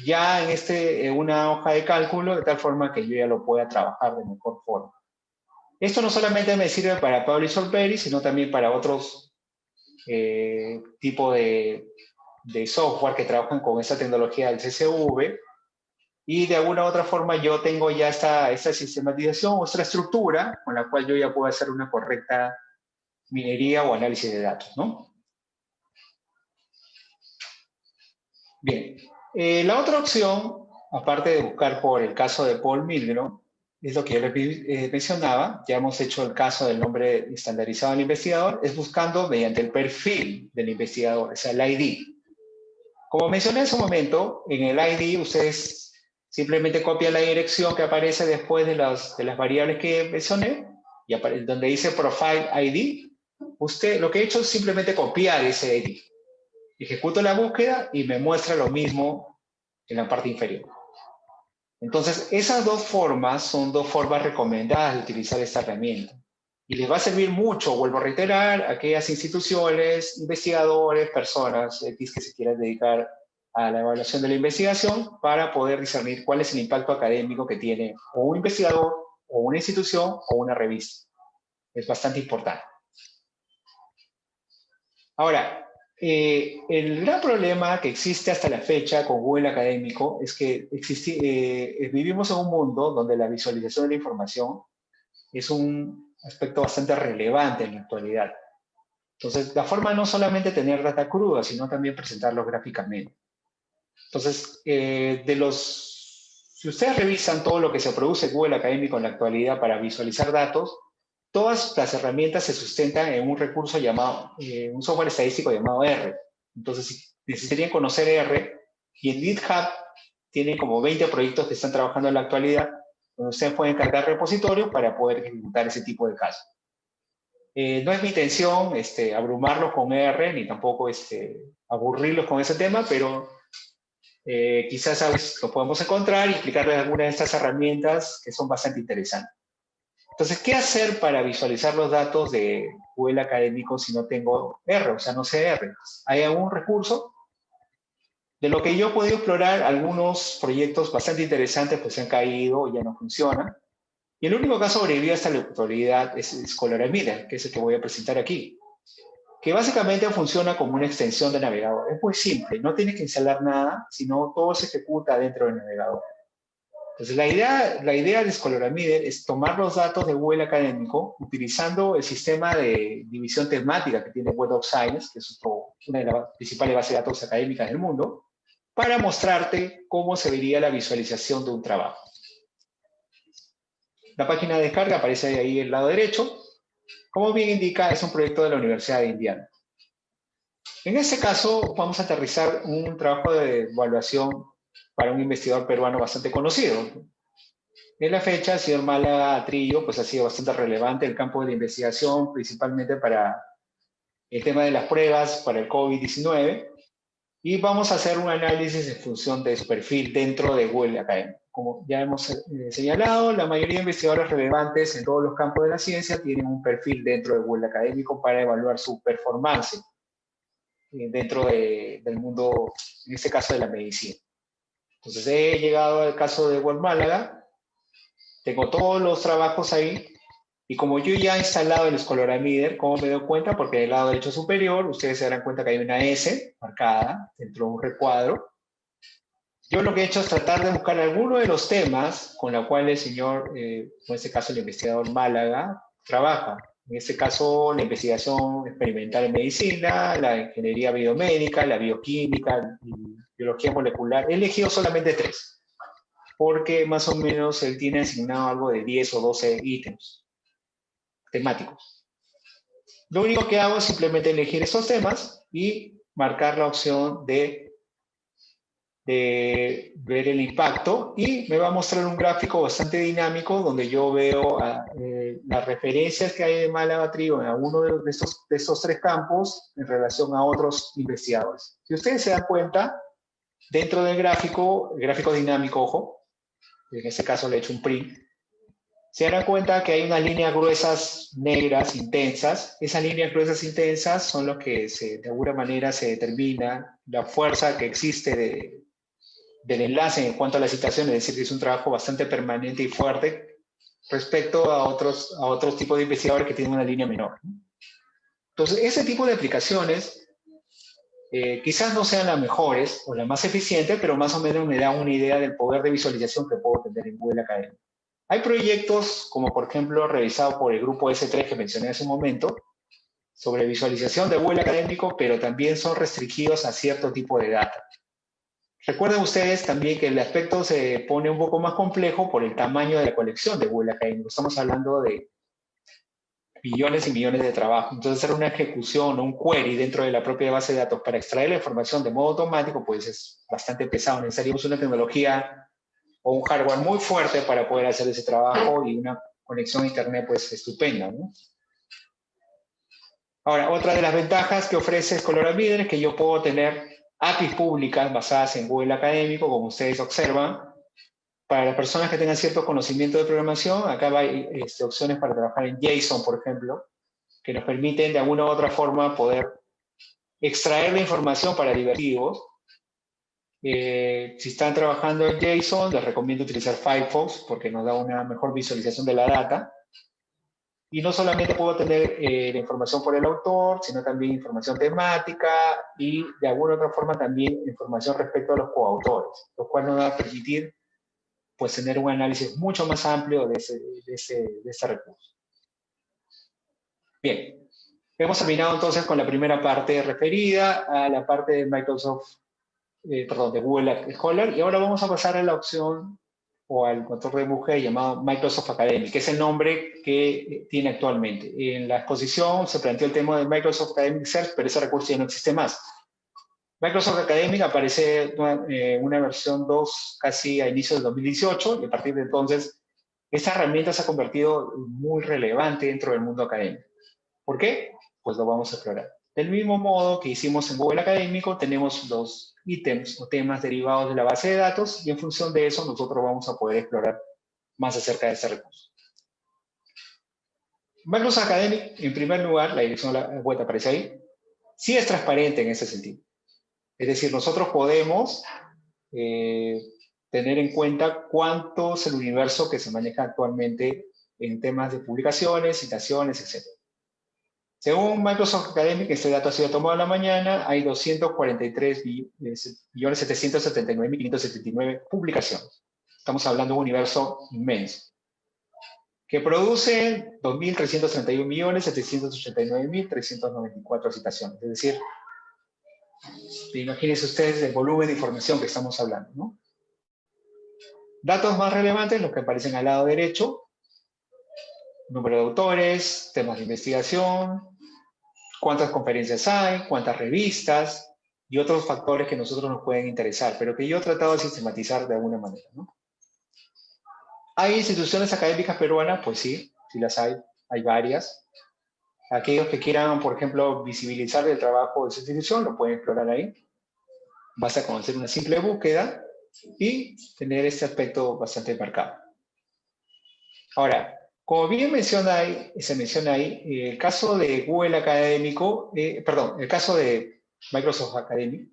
ya en una hoja de cálculo, de tal forma que yo ya lo pueda trabajar de mejor forma. Esto no solamente me sirve para Publish or Perish, sino también para otros tipos de software que trabajan con esta tecnología del CSV, y de alguna u otra forma yo tengo ya esta sistematización o esta estructura con la cual yo ya puedo hacer una correcta minería o análisis de datos, ¿no? Bien, la otra opción, aparte de buscar por el caso de Paul Milgrom, es lo que yo les mencionaba, ya hemos hecho el caso del nombre estandarizado del investigador, es buscando mediante el perfil del investigador, o sea, el ID. Como mencioné hace un momento, en el ID ustedes simplemente copian la dirección que aparece después de las variables que mencioné, y donde dice Profile ID, lo que he hecho es simplemente copiar ese ID. Ejecuto la búsqueda y me muestra lo mismo en la parte inferior. Entonces, esas dos formas son dos formas recomendadas de utilizar esta herramienta. Y les va a servir mucho, vuelvo a reiterar, a aquellas instituciones, investigadores, personas X que se quieran dedicar a la evaluación de la investigación para poder discernir cuál es el impacto académico que tiene o un investigador, o una institución, o una revista. Es bastante importante. Ahora, el gran problema que existe hasta la fecha con Google Académico es que vivimos en un mundo donde la visualización de la información es un aspecto bastante relevante en la actualidad. Entonces, la forma no solamente tener data cruda, sino también presentarlo gráficamente. Entonces, si ustedes revisan todo lo que se produce en Google Académico en la actualidad para visualizar datos, todas las herramientas se sustentan en un recurso llamado, un software estadístico llamado R. Entonces, necesitarían conocer R, y en GitHub tienen como 20 proyectos que están trabajando en la actualidad, donde ustedes pueden cargar repositorios para poder ejecutar ese tipo de casos. No es mi intención abrumarlos con R, ni tampoco aburrirlos con ese tema, pero quizás a veces lo podemos encontrar y explicarles algunas de estas herramientas que son bastante interesantes. Entonces, ¿qué hacer para visualizar los datos de Google Académico si no tengo R, o sea, no sé R? ¿Hay algún recurso? De lo que yo he podido explorar, algunos proyectos bastante interesantes pues se han caído o ya no funcionan. Y el único caso sobrevivido hasta la actualidad es Scholarmida, que es el que voy a presentar aquí, que básicamente funciona como una extensión de navegador. Es muy simple, no tienes que instalar nada, sino todo se ejecuta dentro del navegador. Entonces, la idea de Scholarmida es tomar los datos de Google Académico utilizando el sistema de división temática que tiene Web of Science, que es una de las principales bases de datos académicas del mundo, para mostrarte cómo se vería la visualización de un trabajo. La página de descarga aparece ahí al lado derecho. Como bien indica, es un proyecto de la Universidad de Indiana. En este caso, vamos a aterrizar un trabajo de evaluación para un investigador peruano bastante conocido. En la fecha, el señor Málaga Trillo pues, ha sido bastante relevante en el campo de la investigación, principalmente para el tema de las pruebas para el COVID-19. Y vamos a hacer un análisis en función de su perfil dentro de Google Academy. Como ya hemos señalado, la mayoría de investigadores relevantes en todos los campos de la ciencia tienen un perfil dentro de Google Académico para evaluar su performance dentro del mundo, en este caso de la medicina. Entonces he llegado al caso de Google Málaga, tengo todos los trabajos ahí, y como yo ya he instalado el Scholoramider, ¿cómo me doy cuenta? Porque del lado derecho superior, ustedes se darán cuenta que hay una S marcada dentro de un recuadro. Yo lo que he hecho es tratar de buscar alguno de los temas con los cuales el señor, en este caso el investigador Málaga, trabaja. En este caso, la investigación experimental en medicina, la ingeniería biomédica, la bioquímica, la biología molecular. He elegido solamente 3, porque más o menos él tiene asignado algo de 10 o 12 ítems temáticos. Lo único que hago es simplemente elegir estos temas y marcar la opción de ver el impacto, y me va a mostrar un gráfico bastante dinámico donde yo veo las referencias que hay de Málaga Trío en alguno de estos 3 campos en relación a otros investigadores. Si ustedes se dan cuenta, dentro del gráfico, el gráfico dinámico, ojo, en este caso le he hecho un print, se darán cuenta que hay unas líneas gruesas negras intensas. Esas líneas gruesas intensas son los que de alguna manera se determina la fuerza que existe del enlace en cuanto a la citación, es decir, que es un trabajo bastante permanente y fuerte respecto a otros tipos de investigadores que tienen una línea menor. Entonces, ese tipo de aplicaciones quizás no sean las mejores o las más eficientes, pero más o menos me da una idea del poder de visualización que puedo tener en Google Academy. Hay proyectos, como por ejemplo realizado por el grupo S3 que mencioné hace un momento, sobre visualización de Google Académico, pero también son restringidos a cierto tipo de data. Recuerden ustedes también que el aspecto se pone un poco más complejo por el tamaño de la colección de Google Académico. Estamos hablando de millones y millones de trabajos. Entonces, hacer una ejecución o un query dentro de la propia base de datos para extraer la información de modo automático, pues es bastante pesado. Necesitaríamos una tecnología o un hardware muy fuerte para poder hacer ese trabajo, y una conexión a internet pues estupenda, ¿no? Ahora, otra de las ventajas que ofrece Scholoramider es que yo puedo tener APIs públicas basadas en Google Académico, como ustedes observan. Para las personas que tengan cierto conocimiento de programación, acá hay opciones para trabajar en JSON, por ejemplo, que nos permiten de alguna u otra forma poder extraer la información para divertidos. Si están trabajando en JSON, les recomiendo utilizar Firefox porque nos da una mejor visualización de la data. Y no solamente puedo tener la información por el autor, sino también información temática y de alguna otra forma también información respecto a los coautores, lo cual nos va a permitir pues tener un análisis mucho más amplio de ese recurso. Bien, hemos terminado entonces con la primera parte referida a la parte de Microsoft, de Google Scholar, y ahora vamos a pasar a la opción o al motor de búsqueda llamado Microsoft Academic, que es el nombre que tiene actualmente. En la exposición se planteó el tema de Microsoft Academic Search, pero ese recurso ya no existe más. Microsoft Academic aparece una versión 2 casi a inicios del 2018, y a partir de entonces esta herramienta se ha convertido muy relevante dentro del mundo académico. ¿Por qué? Pues lo vamos a explorar. Del mismo modo que hicimos en Google Académico, tenemos los ítems o temas derivados de la base de datos, y en función de eso nosotros vamos a poder explorar más acerca de este recurso. Microsoft Academic, en primer lugar, la dirección de la web aparece ahí, sí es transparente en ese sentido. Es decir, nosotros podemos tener en cuenta cuánto es el universo que se maneja actualmente en temas de publicaciones, citaciones, etc. Según Microsoft Academic, este dato ha sido tomado en la mañana, hay 243.779.579 publicaciones. Estamos hablando de un universo inmenso, que produce 2.331.789.394 citaciones. Es decir, imagínense ustedes el volumen de información que estamos hablando, ¿no? Datos más relevantes, los que aparecen al lado derecho: número de autores, temas de investigación, cuántas conferencias hay, cuántas revistas y otros factores que a nosotros nos pueden interesar, pero que yo he tratado de sistematizar de alguna manera, ¿no? ¿Hay instituciones académicas peruanas? Pues sí, sí las hay varias. Aquellos que quieran, por ejemplo, visibilizar el trabajo de su institución, lo pueden explorar ahí. Basta con hacer una simple búsqueda y tener este aspecto bastante marcado. Ahora, como bien se menciona ahí, el caso de Google Académico, el caso de Microsoft Academy,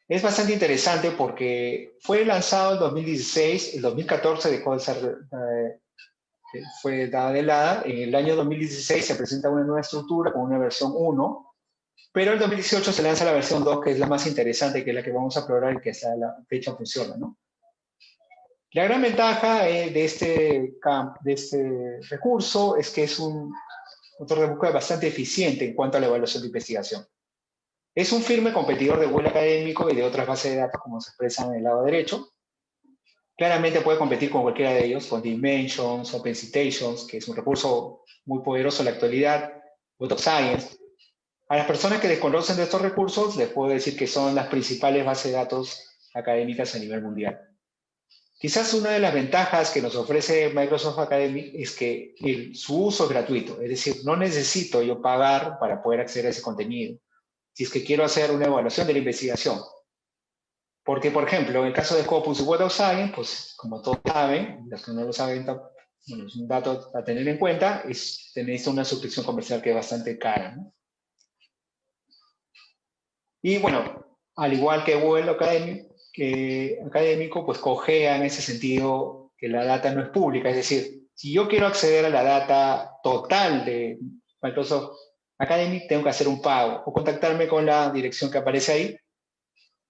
es bastante interesante porque fue lanzado en 2016, el 2014 dejó de ser, fue dada de lado, en el año 2016 se presenta una nueva estructura con una versión 1, pero en 2018 se lanza la versión 2, que es la más interesante, que es la que vamos a probar y que hasta la fecha funciona, ¿no? La gran ventaja de este recurso es que es un motor de búsqueda bastante eficiente en cuanto a la evaluación de investigación. Es un firme competidor de Google Académico y de otras bases de datos, como se expresa en el lado derecho. Claramente puede competir con cualquiera de ellos, con Dimensions, Open Citations, que es un recurso muy poderoso en la actualidad, Web of Science. A las personas que desconocen de estos recursos, les puedo decir que son las principales bases de datos académicas a nivel mundial. Quizás una de las ventajas que nos ofrece Microsoft Academy es que su uso es gratuito, es decir, no necesito yo pagar para poder acceder a ese contenido, si es que quiero hacer una evaluación de la investigación. Porque, por ejemplo, en el caso de Scopus y Web of Science, pues como todos saben, los que no lo saben, bueno, es un dato a tener en cuenta, tenéis una suscripción comercial que es bastante cara, ¿no? Y bueno, al igual que Google Académico, pues cojea en ese sentido que la data no es pública. Es decir, si yo quiero acceder a la data total de Microsoft Academy, tengo que hacer un pago o contactarme con la dirección que aparece ahí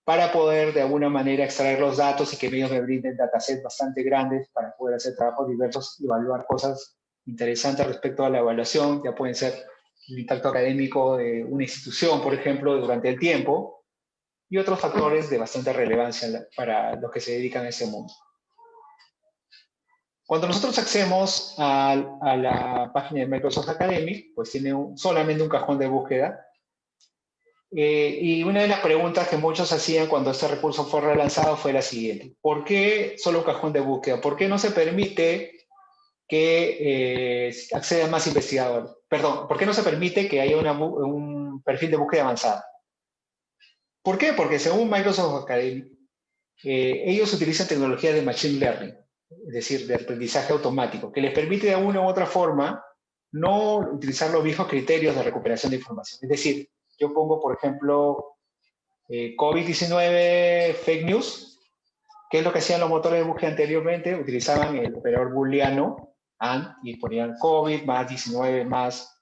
para poder de alguna manera extraer los datos y que ellos me brinden datasets bastante grandes para poder hacer trabajos diversos y evaluar cosas interesantes respecto a la evaluación. Ya pueden ser el impacto académico de una institución, por ejemplo, durante el tiempo, y otros factores de bastante relevancia para los que se dedican a ese mundo. Cuando nosotros accedemos a la página de Microsoft Academy, pues tiene solamente un cajón de búsqueda. Y una de las preguntas que muchos hacían cuando este recurso fue relanzado fue la siguiente: ¿por qué solo un cajón de búsqueda? ¿Por qué no se permite que accedan más investigadores? Perdón, ¿por qué no se permite que haya un perfil de búsqueda avanzado? ¿Por qué? Porque según Microsoft Academy, ellos utilizan tecnologías de Machine Learning, es decir, de aprendizaje automático, que les permite de una u otra forma no utilizar los viejos criterios de recuperación de información. Es decir, yo pongo, por ejemplo, COVID-19 fake news, que es lo que hacían los motores de búsqueda anteriormente, utilizaban el operador booleano AND y ponían COVID más 19 más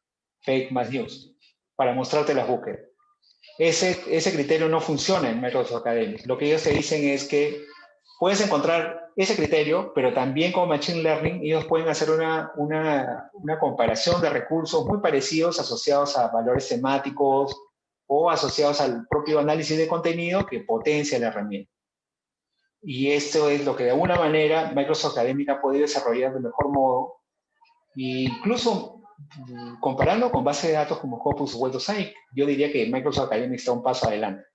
fake más news para mostrarte las búsquedas. Ese criterio no funciona en Microsoft Academy. Lo que ellos te dicen es que puedes encontrar ese criterio, pero también con Machine Learning ellos pueden hacer una comparación de recursos muy parecidos asociados a valores temáticos o asociados al propio análisis de contenido que potencia la herramienta. Y esto es lo que de alguna manera Microsoft Academy ha podido desarrollar de mejor modo, e incluso comparando con bases de datos como Scopus o Web of Science, yo diría que Microsoft Academy está un paso adelante.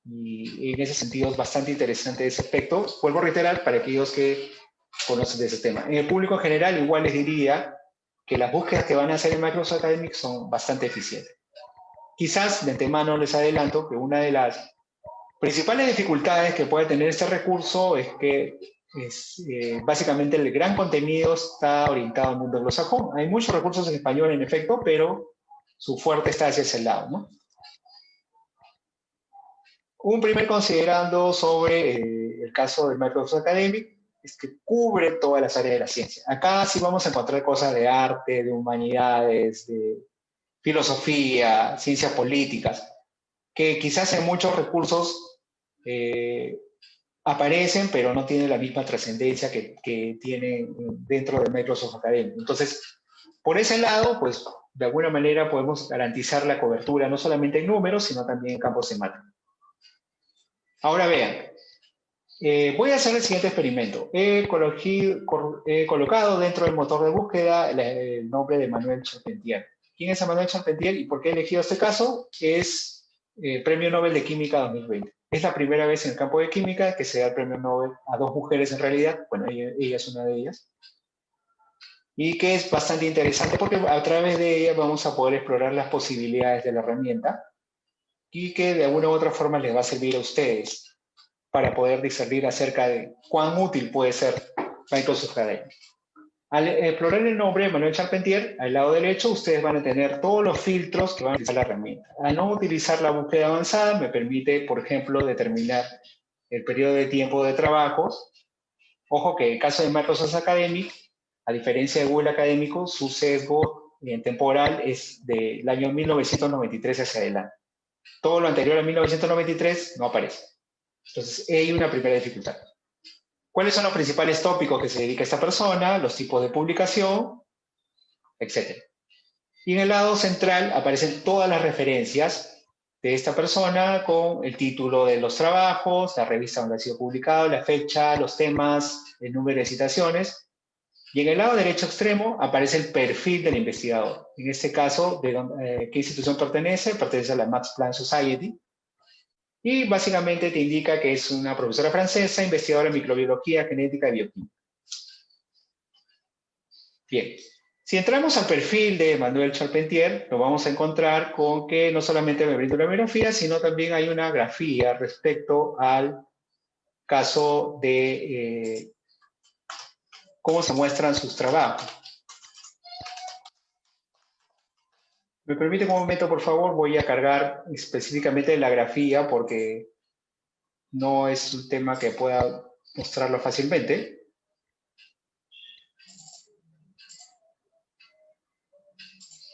Y en ese sentido es bastante interesante ese aspecto. Vuelvo a reiterar para aquellos que conocen de ese tema. En el público en general, igual les diría que las búsquedas que van a hacer en Microsoft Academy son bastante eficientes. Quizás de antemano les adelanto que una de las principales dificultades que puede tener este recurso es que básicamente el gran contenido está orientado al mundo anglosajón. Hay muchos recursos en español, en efecto, pero su fuerte está hacia ese lado, ¿no? Un primer considerando sobre el caso de Microsoft Academy es que cubre todas las áreas de la ciencia. Acá sí vamos a encontrar cosas de arte, de humanidades, de filosofía, ciencias políticas, que quizás en muchos recursos aparecen, pero no tienen la misma trascendencia que tienen dentro de Microsoft Academy. Entonces, por ese lado, pues de alguna manera podemos garantizar la cobertura no solamente en números, sino también en campos temáticos. Ahora vean, voy a hacer el siguiente experimento. He colocado dentro del motor de búsqueda el nombre de Manuel Charpentier. ¿Quién es Manuel Charpentier y por qué he elegido este caso? Es Premio Nobel de Química 2020. Es la primera vez en el campo de química que se da el Premio Nobel a dos mujeres en realidad. Bueno, ella es una de ellas. Y que es bastante interesante porque a través de ella vamos a poder explorar las posibilidades de la herramienta y que de alguna u otra forma les va a servir a ustedes para poder discernir acerca de cuán útil puede ser Microsoft Academy. Al explorar el nombre de Manuel Charpentier, al lado derecho ustedes van a tener todos los filtros que van a utilizar la herramienta. Al no utilizar la búsqueda avanzada, me permite, por ejemplo, determinar el periodo de tiempo de trabajos. Ojo que en el caso de Microsoft Academy, a diferencia de Google Académico, su sesgo temporal es del año 1993 hacia adelante. Todo lo anterior a 1993 no aparece. Entonces, hay una primera dificultad. ¿Cuáles son los principales tópicos que se dedica a esta persona? Los tipos de publicación, etc. Y en el lado central aparecen todas las referencias de esta persona con el título de los trabajos, la revista donde ha sido publicado, la fecha, los temas, el número de citaciones. Y en el lado derecho extremo aparece el perfil del investigador. En este caso, ¿qué institución pertenece? Pertenece a la Max Planck Society. Y básicamente te indica que es una profesora francesa, investigadora en microbiología, genética y bioquímica. Bien, si entramos al perfil de Manuel Charpentier, lo vamos a encontrar con que no solamente me brinda una biografía, sino también hay una grafía respecto al caso de cómo se muestran sus trabajos. ¿Me permite un momento, por favor? Voy a cargar específicamente la grafía porque no es un tema que pueda mostrarlo fácilmente.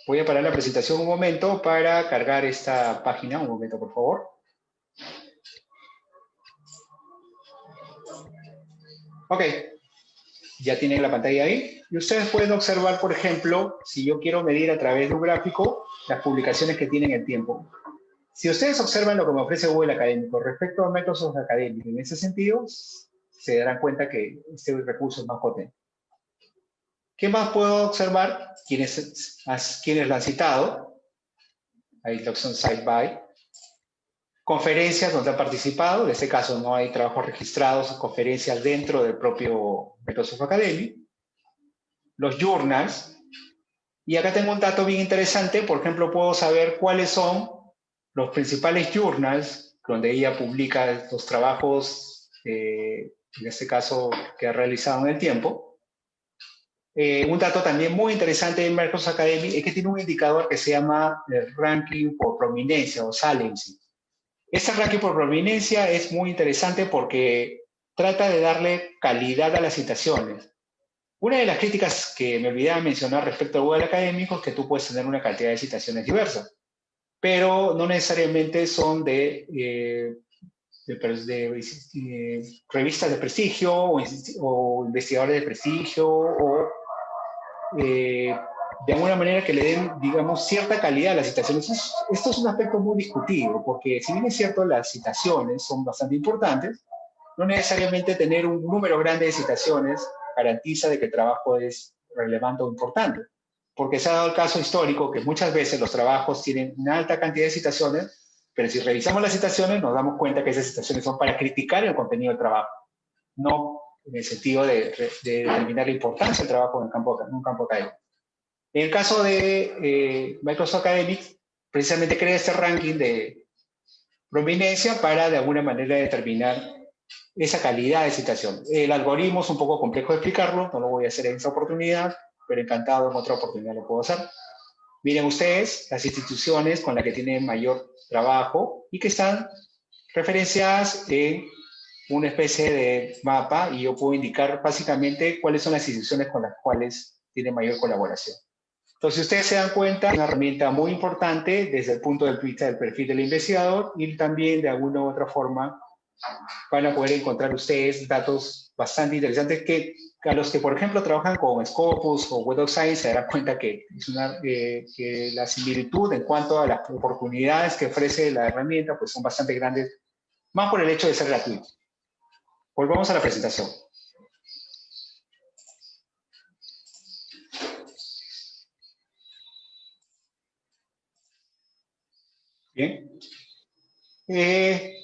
Voy a parar la presentación un momento para cargar esta página. Un momento, por favor. Ok. Ya tienen la pantalla ahí. Y ustedes pueden observar, por ejemplo, si yo quiero medir a través de un gráfico las publicaciones que tienen el tiempo. Si ustedes observan lo que me ofrece Google Académico respecto a Microsoft Académico, en ese sentido, se darán cuenta que este recurso es más potente. ¿Qué más puedo observar? ¿Quiénes lo han citado? Ahí la opción Cite By. Conferencias donde han participado. En este caso no hay trabajos registrados, conferencias dentro del propio Microsoft Academy. Los journals. Y acá tengo un dato bien interesante. Por ejemplo, puedo saber cuáles son los principales journals donde ella publica los trabajos, en este caso, que ha realizado en el tiempo. Un dato también muy interesante de Microsoft Academy es que tiene un indicador que se llama el ranking por prominencia o saliency. Este ranking por prominencia es muy interesante porque trata de darle calidad a las citaciones. Una de las críticas que me olvidaba mencionar respecto a Google Académico es que tú puedes tener una cantidad de citaciones diversas, pero no necesariamente son de revistas de prestigio o investigadores de prestigio o de alguna manera que le den, digamos, cierta calidad a las citaciones. Esto es un aspecto muy discutido, porque si bien es cierto, las citaciones son bastante importantes, no necesariamente tener un número grande de citaciones garantiza de que el trabajo es relevante o importante, porque se ha dado el caso histórico que muchas veces los trabajos tienen una alta cantidad de citaciones, pero si revisamos las citaciones nos damos cuenta que esas citaciones son para criticar el contenido del trabajo, no en el sentido de determinar la importancia del trabajo en un campo académico. En el caso de Microsoft Academics, precisamente crea este ranking de prominencia para de alguna manera determinar esa calidad de citación. El algoritmo es un poco complejo de explicarlo, no lo voy a hacer en esta oportunidad, pero encantado en otra oportunidad lo puedo hacer. Miren ustedes las instituciones con las que tienen mayor trabajo y que están referenciadas en una especie de mapa y yo puedo indicar básicamente cuáles son las instituciones con las cuales tiene mayor colaboración. Entonces, ustedes se dan cuenta, es una herramienta muy importante desde el punto de vista del perfil del investigador y también de alguna u otra forma van a poder encontrar ustedes datos bastante interesantes que a los que, por ejemplo, trabajan con Scopus o Web of Science se darán cuenta que, que la similitud en cuanto a las oportunidades que ofrece la herramienta pues son bastante grandes, más por el hecho de ser gratuito. Volvamos a la presentación. Bien. He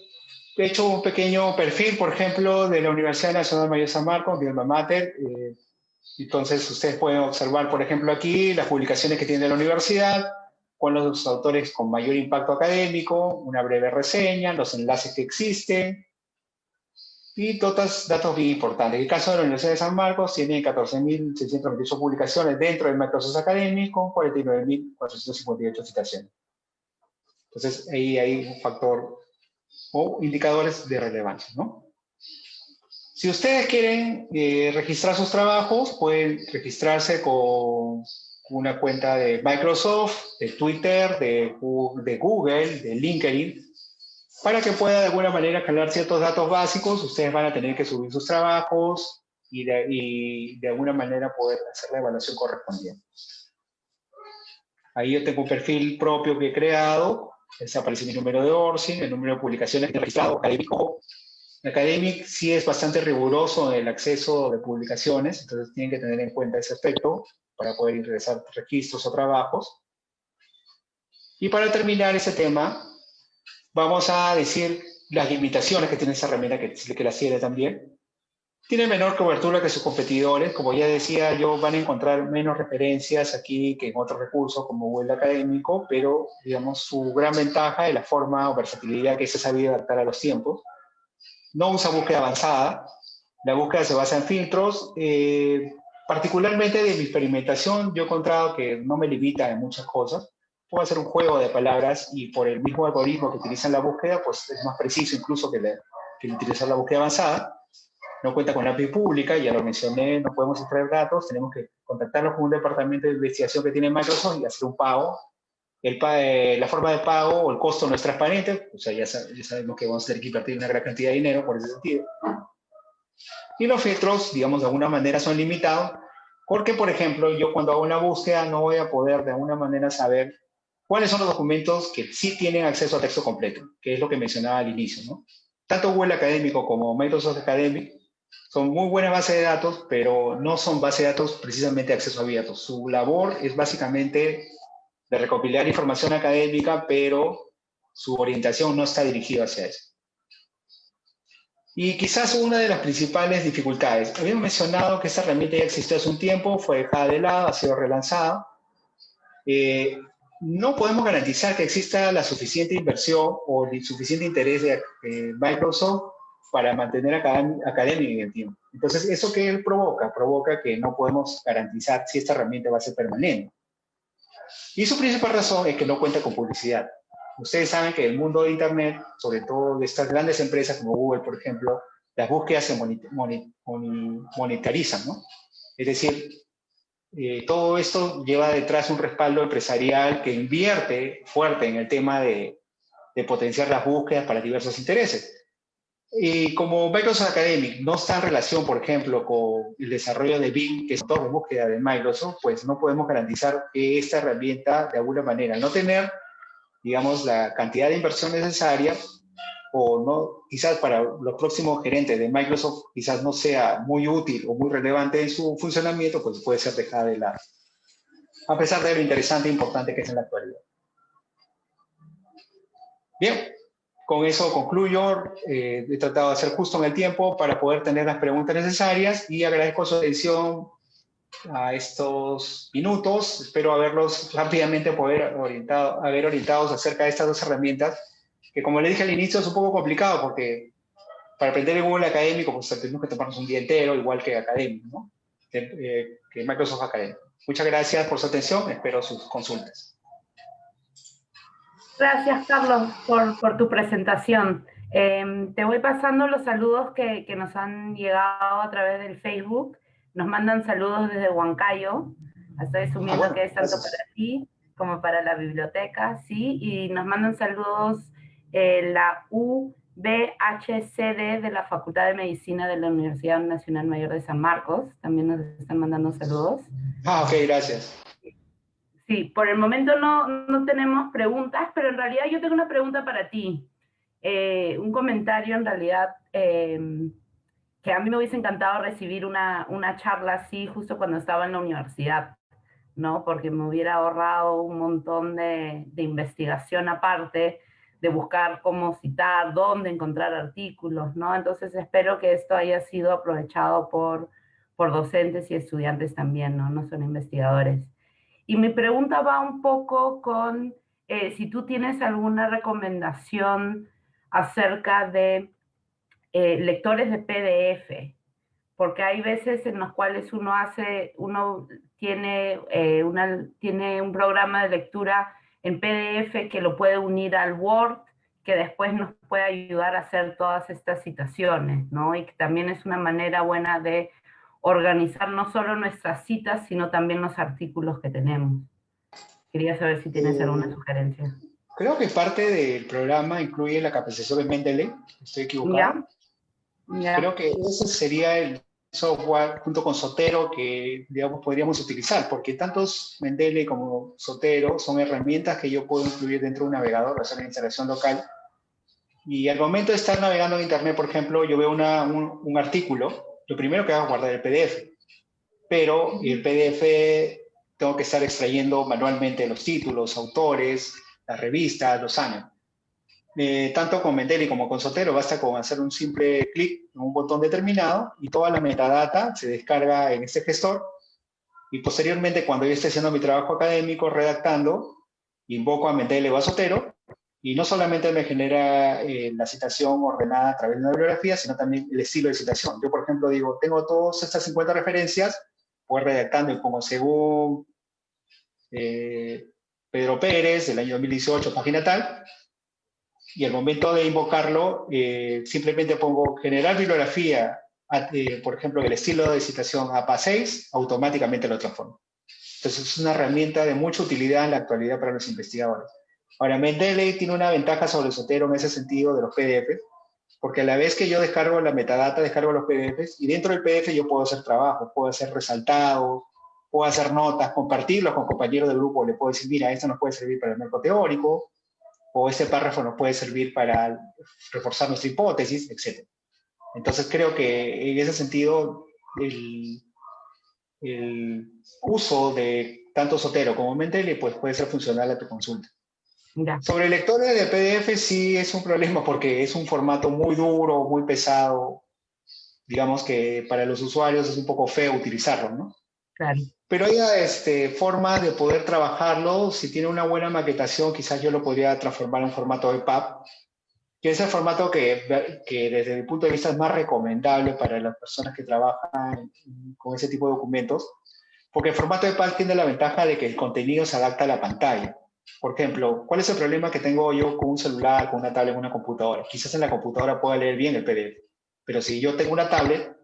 hecho un pequeño perfil, por ejemplo, de la Universidad Nacional Mayor San Marcos, mi alma mater. Entonces, ustedes pueden observar, por ejemplo, aquí las publicaciones que tiene la universidad, cuáles son los autores con mayor impacto académico, una breve reseña, los enlaces que existen, y datos bien importantes. En el caso de la Universidad de San Marcos, tiene 14.628 publicaciones dentro del Microsoft Academic, con 49.458 citaciones. Entonces, ahí hay un factor o indicadores de relevancia, ¿no? Si ustedes quieren registrar sus trabajos, pueden registrarse con una cuenta de Microsoft, de Twitter, de Google, de LinkedIn, para que pueda de alguna manera cargar ciertos datos básicos. Ustedes van a tener que subir sus trabajos y de alguna manera poder hacer la evaluación correspondiente. Ahí yo tengo un perfil propio que he creado. Aparece mi número de ORCID, el número de publicaciones que he registrado, académico. Academic sí es bastante riguroso en el acceso de publicaciones, entonces tienen que tener en cuenta ese aspecto para poder ingresar registros o trabajos. Y para terminar ese tema, vamos a decir las limitaciones que tiene esa herramienta, que la tiene también. Tiene menor cobertura que sus competidores. Como ya decía yo, van a encontrar menos referencias aquí que en otros recursos como Google Académico, pero digamos su gran ventaja es la forma o versatilidad que se ha sabido adaptar a los tiempos. No usa búsqueda avanzada. La búsqueda se basa en filtros. Particularmente de mi experimentación, yo he encontrado que no me limita en muchas cosas. Puedo hacer un juego de palabras y por el mismo algoritmo que utiliza en la búsqueda, pues es más preciso incluso que utilizar la búsqueda avanzada. No cuenta con la API pública, ya lo mencioné, no podemos extraer datos, tenemos que contactarnos con un departamento de investigación que tiene Microsoft y hacer un pago. La forma de pago o el costo no es transparente, o sea, ya sabemos que vamos a tener que invertir una gran cantidad de dinero por ese sentido. Y los filtros, digamos, de alguna manera son limitados, porque, por ejemplo, yo cuando hago una búsqueda no voy a poder de alguna manera saber cuáles son los documentos que sí tienen acceso a texto completo, que es lo que mencionaba al inicio, ¿no? Tanto Google Académico como Microsoft Academic son muy buenas bases de datos, pero no son bases de datos precisamente de acceso abierto. Su labor es básicamente de recopilar información académica, pero su orientación no está dirigida hacia eso. Y quizás una de las principales dificultades. Habíamos mencionado que esta herramienta ya existió hace un tiempo, fue dejada de lado, ha sido relanzada. No podemos garantizar que exista la suficiente inversión o el suficiente interés de Microsoft para mantener Academic en el tiempo. Entonces, ¿eso qué provoca? Provoca que no podemos garantizar si esta herramienta va a ser permanente. Y su principal razón es que no cuenta con publicidad. Ustedes saben que el mundo de Internet, sobre todo de estas grandes empresas como Google, por ejemplo, las búsquedas se monetarizan, ¿no? Es decir, todo esto lleva detrás un respaldo empresarial que invierte fuerte en el tema de potenciar las búsquedas para diversos intereses. Y como Microsoft Academic no está en relación, por ejemplo, con el desarrollo de Bing, que es todo de búsqueda de Microsoft, pues no podemos garantizar que esta herramienta, de alguna manera, al no tener, digamos, la cantidad de inversión necesaria, o no, quizás para los próximos gerentes de Microsoft, quizás no sea muy útil o muy relevante en su funcionamiento, pues puede ser dejada de lado, a pesar de lo interesante e importante que es en la actualidad. Bien, con eso concluyo. He tratado de ser justo en el tiempo para poder tener las preguntas necesarias y agradezco su atención a estos minutos. Espero haberlos rápidamente haber orientados acerca de estas dos herramientas, que como le dije al inicio es un poco complicado porque para aprender el Google Académico pues tenemos que tomarnos un día entero, igual que Académico, ¿no? Que Microsoft Académico. Muchas gracias por su atención, espero sus consultas. Gracias, Carlos, por tu presentación. Te voy pasando los saludos que nos han llegado a través del Facebook. Nos mandan saludos desde Huancayo. Estoy asumiendo que es tanto para ti como para la biblioteca, ¿sí? Y nos mandan saludos la UBHCD de la Facultad de Medicina de la Universidad Nacional Mayor de San Marcos. También nos están mandando saludos. Ok, gracias. Sí, por el momento no tenemos preguntas, pero en realidad yo tengo una pregunta para ti. Un comentario en realidad que a mí me hubiese encantado recibir una charla así justo cuando estaba en la universidad, ¿no? Porque me hubiera ahorrado un montón de investigación aparte, de buscar cómo citar, dónde encontrar artículos, ¿no? Entonces espero que esto haya sido aprovechado por docentes y estudiantes también, ¿no? No solo investigadores. Y mi pregunta va un poco con si tú tienes alguna recomendación acerca de lectores de PDF, porque hay veces en los cuales uno tiene un programa de lectura en PDF que lo puede unir al Word, que después nos puede ayudar a hacer todas estas citaciones, ¿no? Y que también es una manera buena de organizar no solo nuestras citas, sino también los artículos que tenemos. Quería saber si tienes alguna Eh, sugerencia. Creo que parte del programa incluye la capacitación de Mendeley, estoy ¿Ya? equivocado. ¿Ya? Creo que ese sería el software junto con Zotero que, digamos, podríamos utilizar, porque tantos Mendeley como Zotero son herramientas que yo puedo incluir dentro de un navegador, hacer la instalación local. Y al momento de estar navegando en Internet, por ejemplo, yo veo un artículo, lo primero que hago es guardar el PDF, pero el PDF tengo que estar extrayendo manualmente los títulos, autores, las revistas, los años. Tanto con Mendeley como con Zotero basta con hacer un simple clic en un botón determinado y toda la metadata se descarga en este gestor y posteriormente cuando yo esté haciendo mi trabajo académico redactando, invoco a Mendeley o a Zotero y no solamente me genera la citación ordenada a través de una bibliografía, sino también el estilo de citación. Yo, por ejemplo, digo, tengo todas estas 50 referencias, voy redactando y pongo según Pedro Pérez, del año 2018, página tal, y al momento de invocarlo, simplemente pongo generar bibliografía, por ejemplo, el estilo de citación APA6, automáticamente lo transforma. Entonces es una herramienta de mucha utilidad en la actualidad para los investigadores. Ahora, Mendeley tiene una ventaja sobre Zotero en ese sentido de los PDF, porque a la vez que yo descargo la metadata, descargo los PDFs, y dentro del PDF yo puedo hacer trabajo, puedo hacer resaltados, puedo hacer notas, compartirlos con compañeros del grupo, le puedo decir, mira, esto nos puede servir para el marco teórico, o este párrafo nos puede servir para reforzar nuestra hipótesis, etc. Entonces creo que en ese sentido el uso de tanto Zotero como Mendeley pues puede ser funcional a tu consulta. Ya. Sobre lectores de PDF sí es un problema porque es un formato muy duro, muy pesado. Digamos que para los usuarios es un poco feo utilizarlo, ¿no? Claro. Pero hay formas de poder trabajarlo. Si tiene una buena maquetación, quizás yo lo podría transformar en un formato EPUB, que es el formato que desde mi punto de vista es más recomendable para las personas que trabajan con ese tipo de documentos, porque el formato EPUB tiene la ventaja de que el contenido se adapta a la pantalla. Por ejemplo, ¿cuál es el problema que tengo yo con un celular, con una tablet, con una computadora? Quizás en la computadora pueda leer bien el PDF, pero si yo tengo una tablet,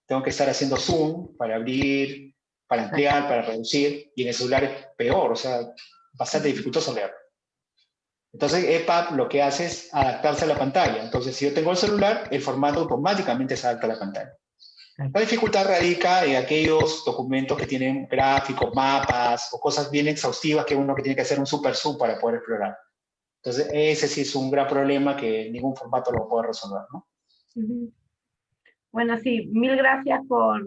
tengo que estar haciendo zoom para abrir, para ampliar, para reducir, y en el celular es peor, o sea, bastante dificultoso leer. Entonces, EPUB lo que hace es adaptarse a la pantalla. Entonces, si yo tengo el celular, el formato automáticamente se adapta a la pantalla. La dificultad radica en aquellos documentos que tienen gráficos, mapas o cosas bien exhaustivas que uno que tiene que hacer un super zoom para poder explorar. Entonces, ese sí es un gran problema que ningún formato lo puede resolver, ¿no? Bueno, sí, mil gracias por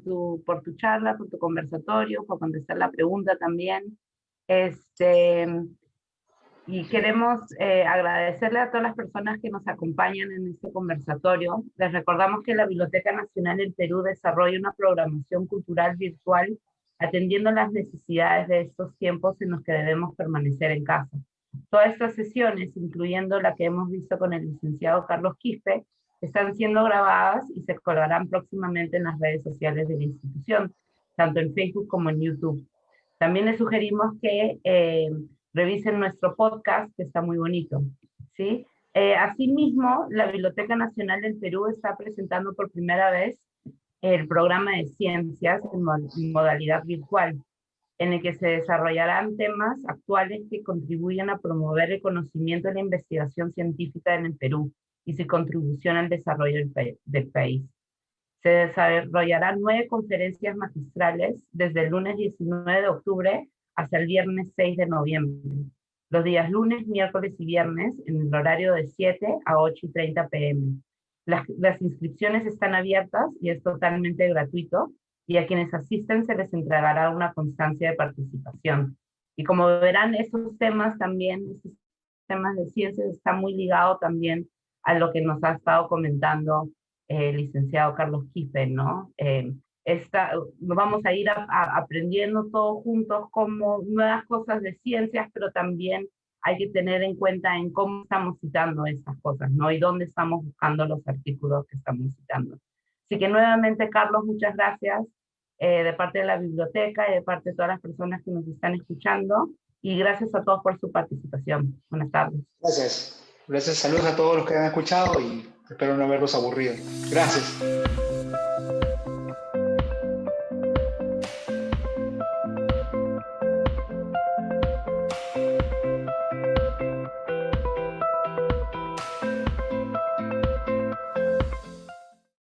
tu charla, por tu conversatorio, por contestar la pregunta también. Este, y queremos agradecerle a todas las personas que nos acompañan en este conversatorio. Les recordamos que la Biblioteca Nacional del Perú desarrolla una programación cultural virtual atendiendo las necesidades de estos tiempos en los que debemos permanecer en casa. Todas estas sesiones, incluyendo la que hemos visto con el licenciado Carlos Quispe, están siendo grabadas y se colgarán próximamente en las redes sociales de la institución, tanto en Facebook como en YouTube. También les sugerimos que revisen nuestro podcast, que está muy bonito, ¿sí? Asimismo, la Biblioteca Nacional del Perú está presentando por primera vez el programa de ciencias en modalidad virtual, en el que se desarrollarán temas actuales que contribuyen a promover el conocimiento y la investigación científica en el Perú y su contribución al desarrollo del país. Se desarrollarán 9 conferencias magistrales desde el lunes 19 de octubre hasta el viernes 6 de noviembre. Los días lunes, miércoles y viernes en el horario de 7 a 8:30 p.m. Las inscripciones están abiertas y es totalmente gratuito, y a quienes asisten se les entregará una constancia de participación. Y como verán, estos temas de ciencias, están muy ligados también a lo que nos ha estado comentando el licenciado Carlos Quispe, ¿no? vamos a ir aprendiendo todos juntos como nuevas cosas de ciencias, pero también hay que tener en cuenta en cómo estamos citando estas cosas, ¿no? Y dónde estamos buscando los artículos que estamos citando. Así que nuevamente, Carlos, muchas gracias de parte de la biblioteca y de parte de todas las personas que nos están escuchando. Y gracias a todos por su participación. Buenas tardes. Gracias. Gracias, saludos a todos los que han escuchado y espero no haberlos aburrido. Gracias.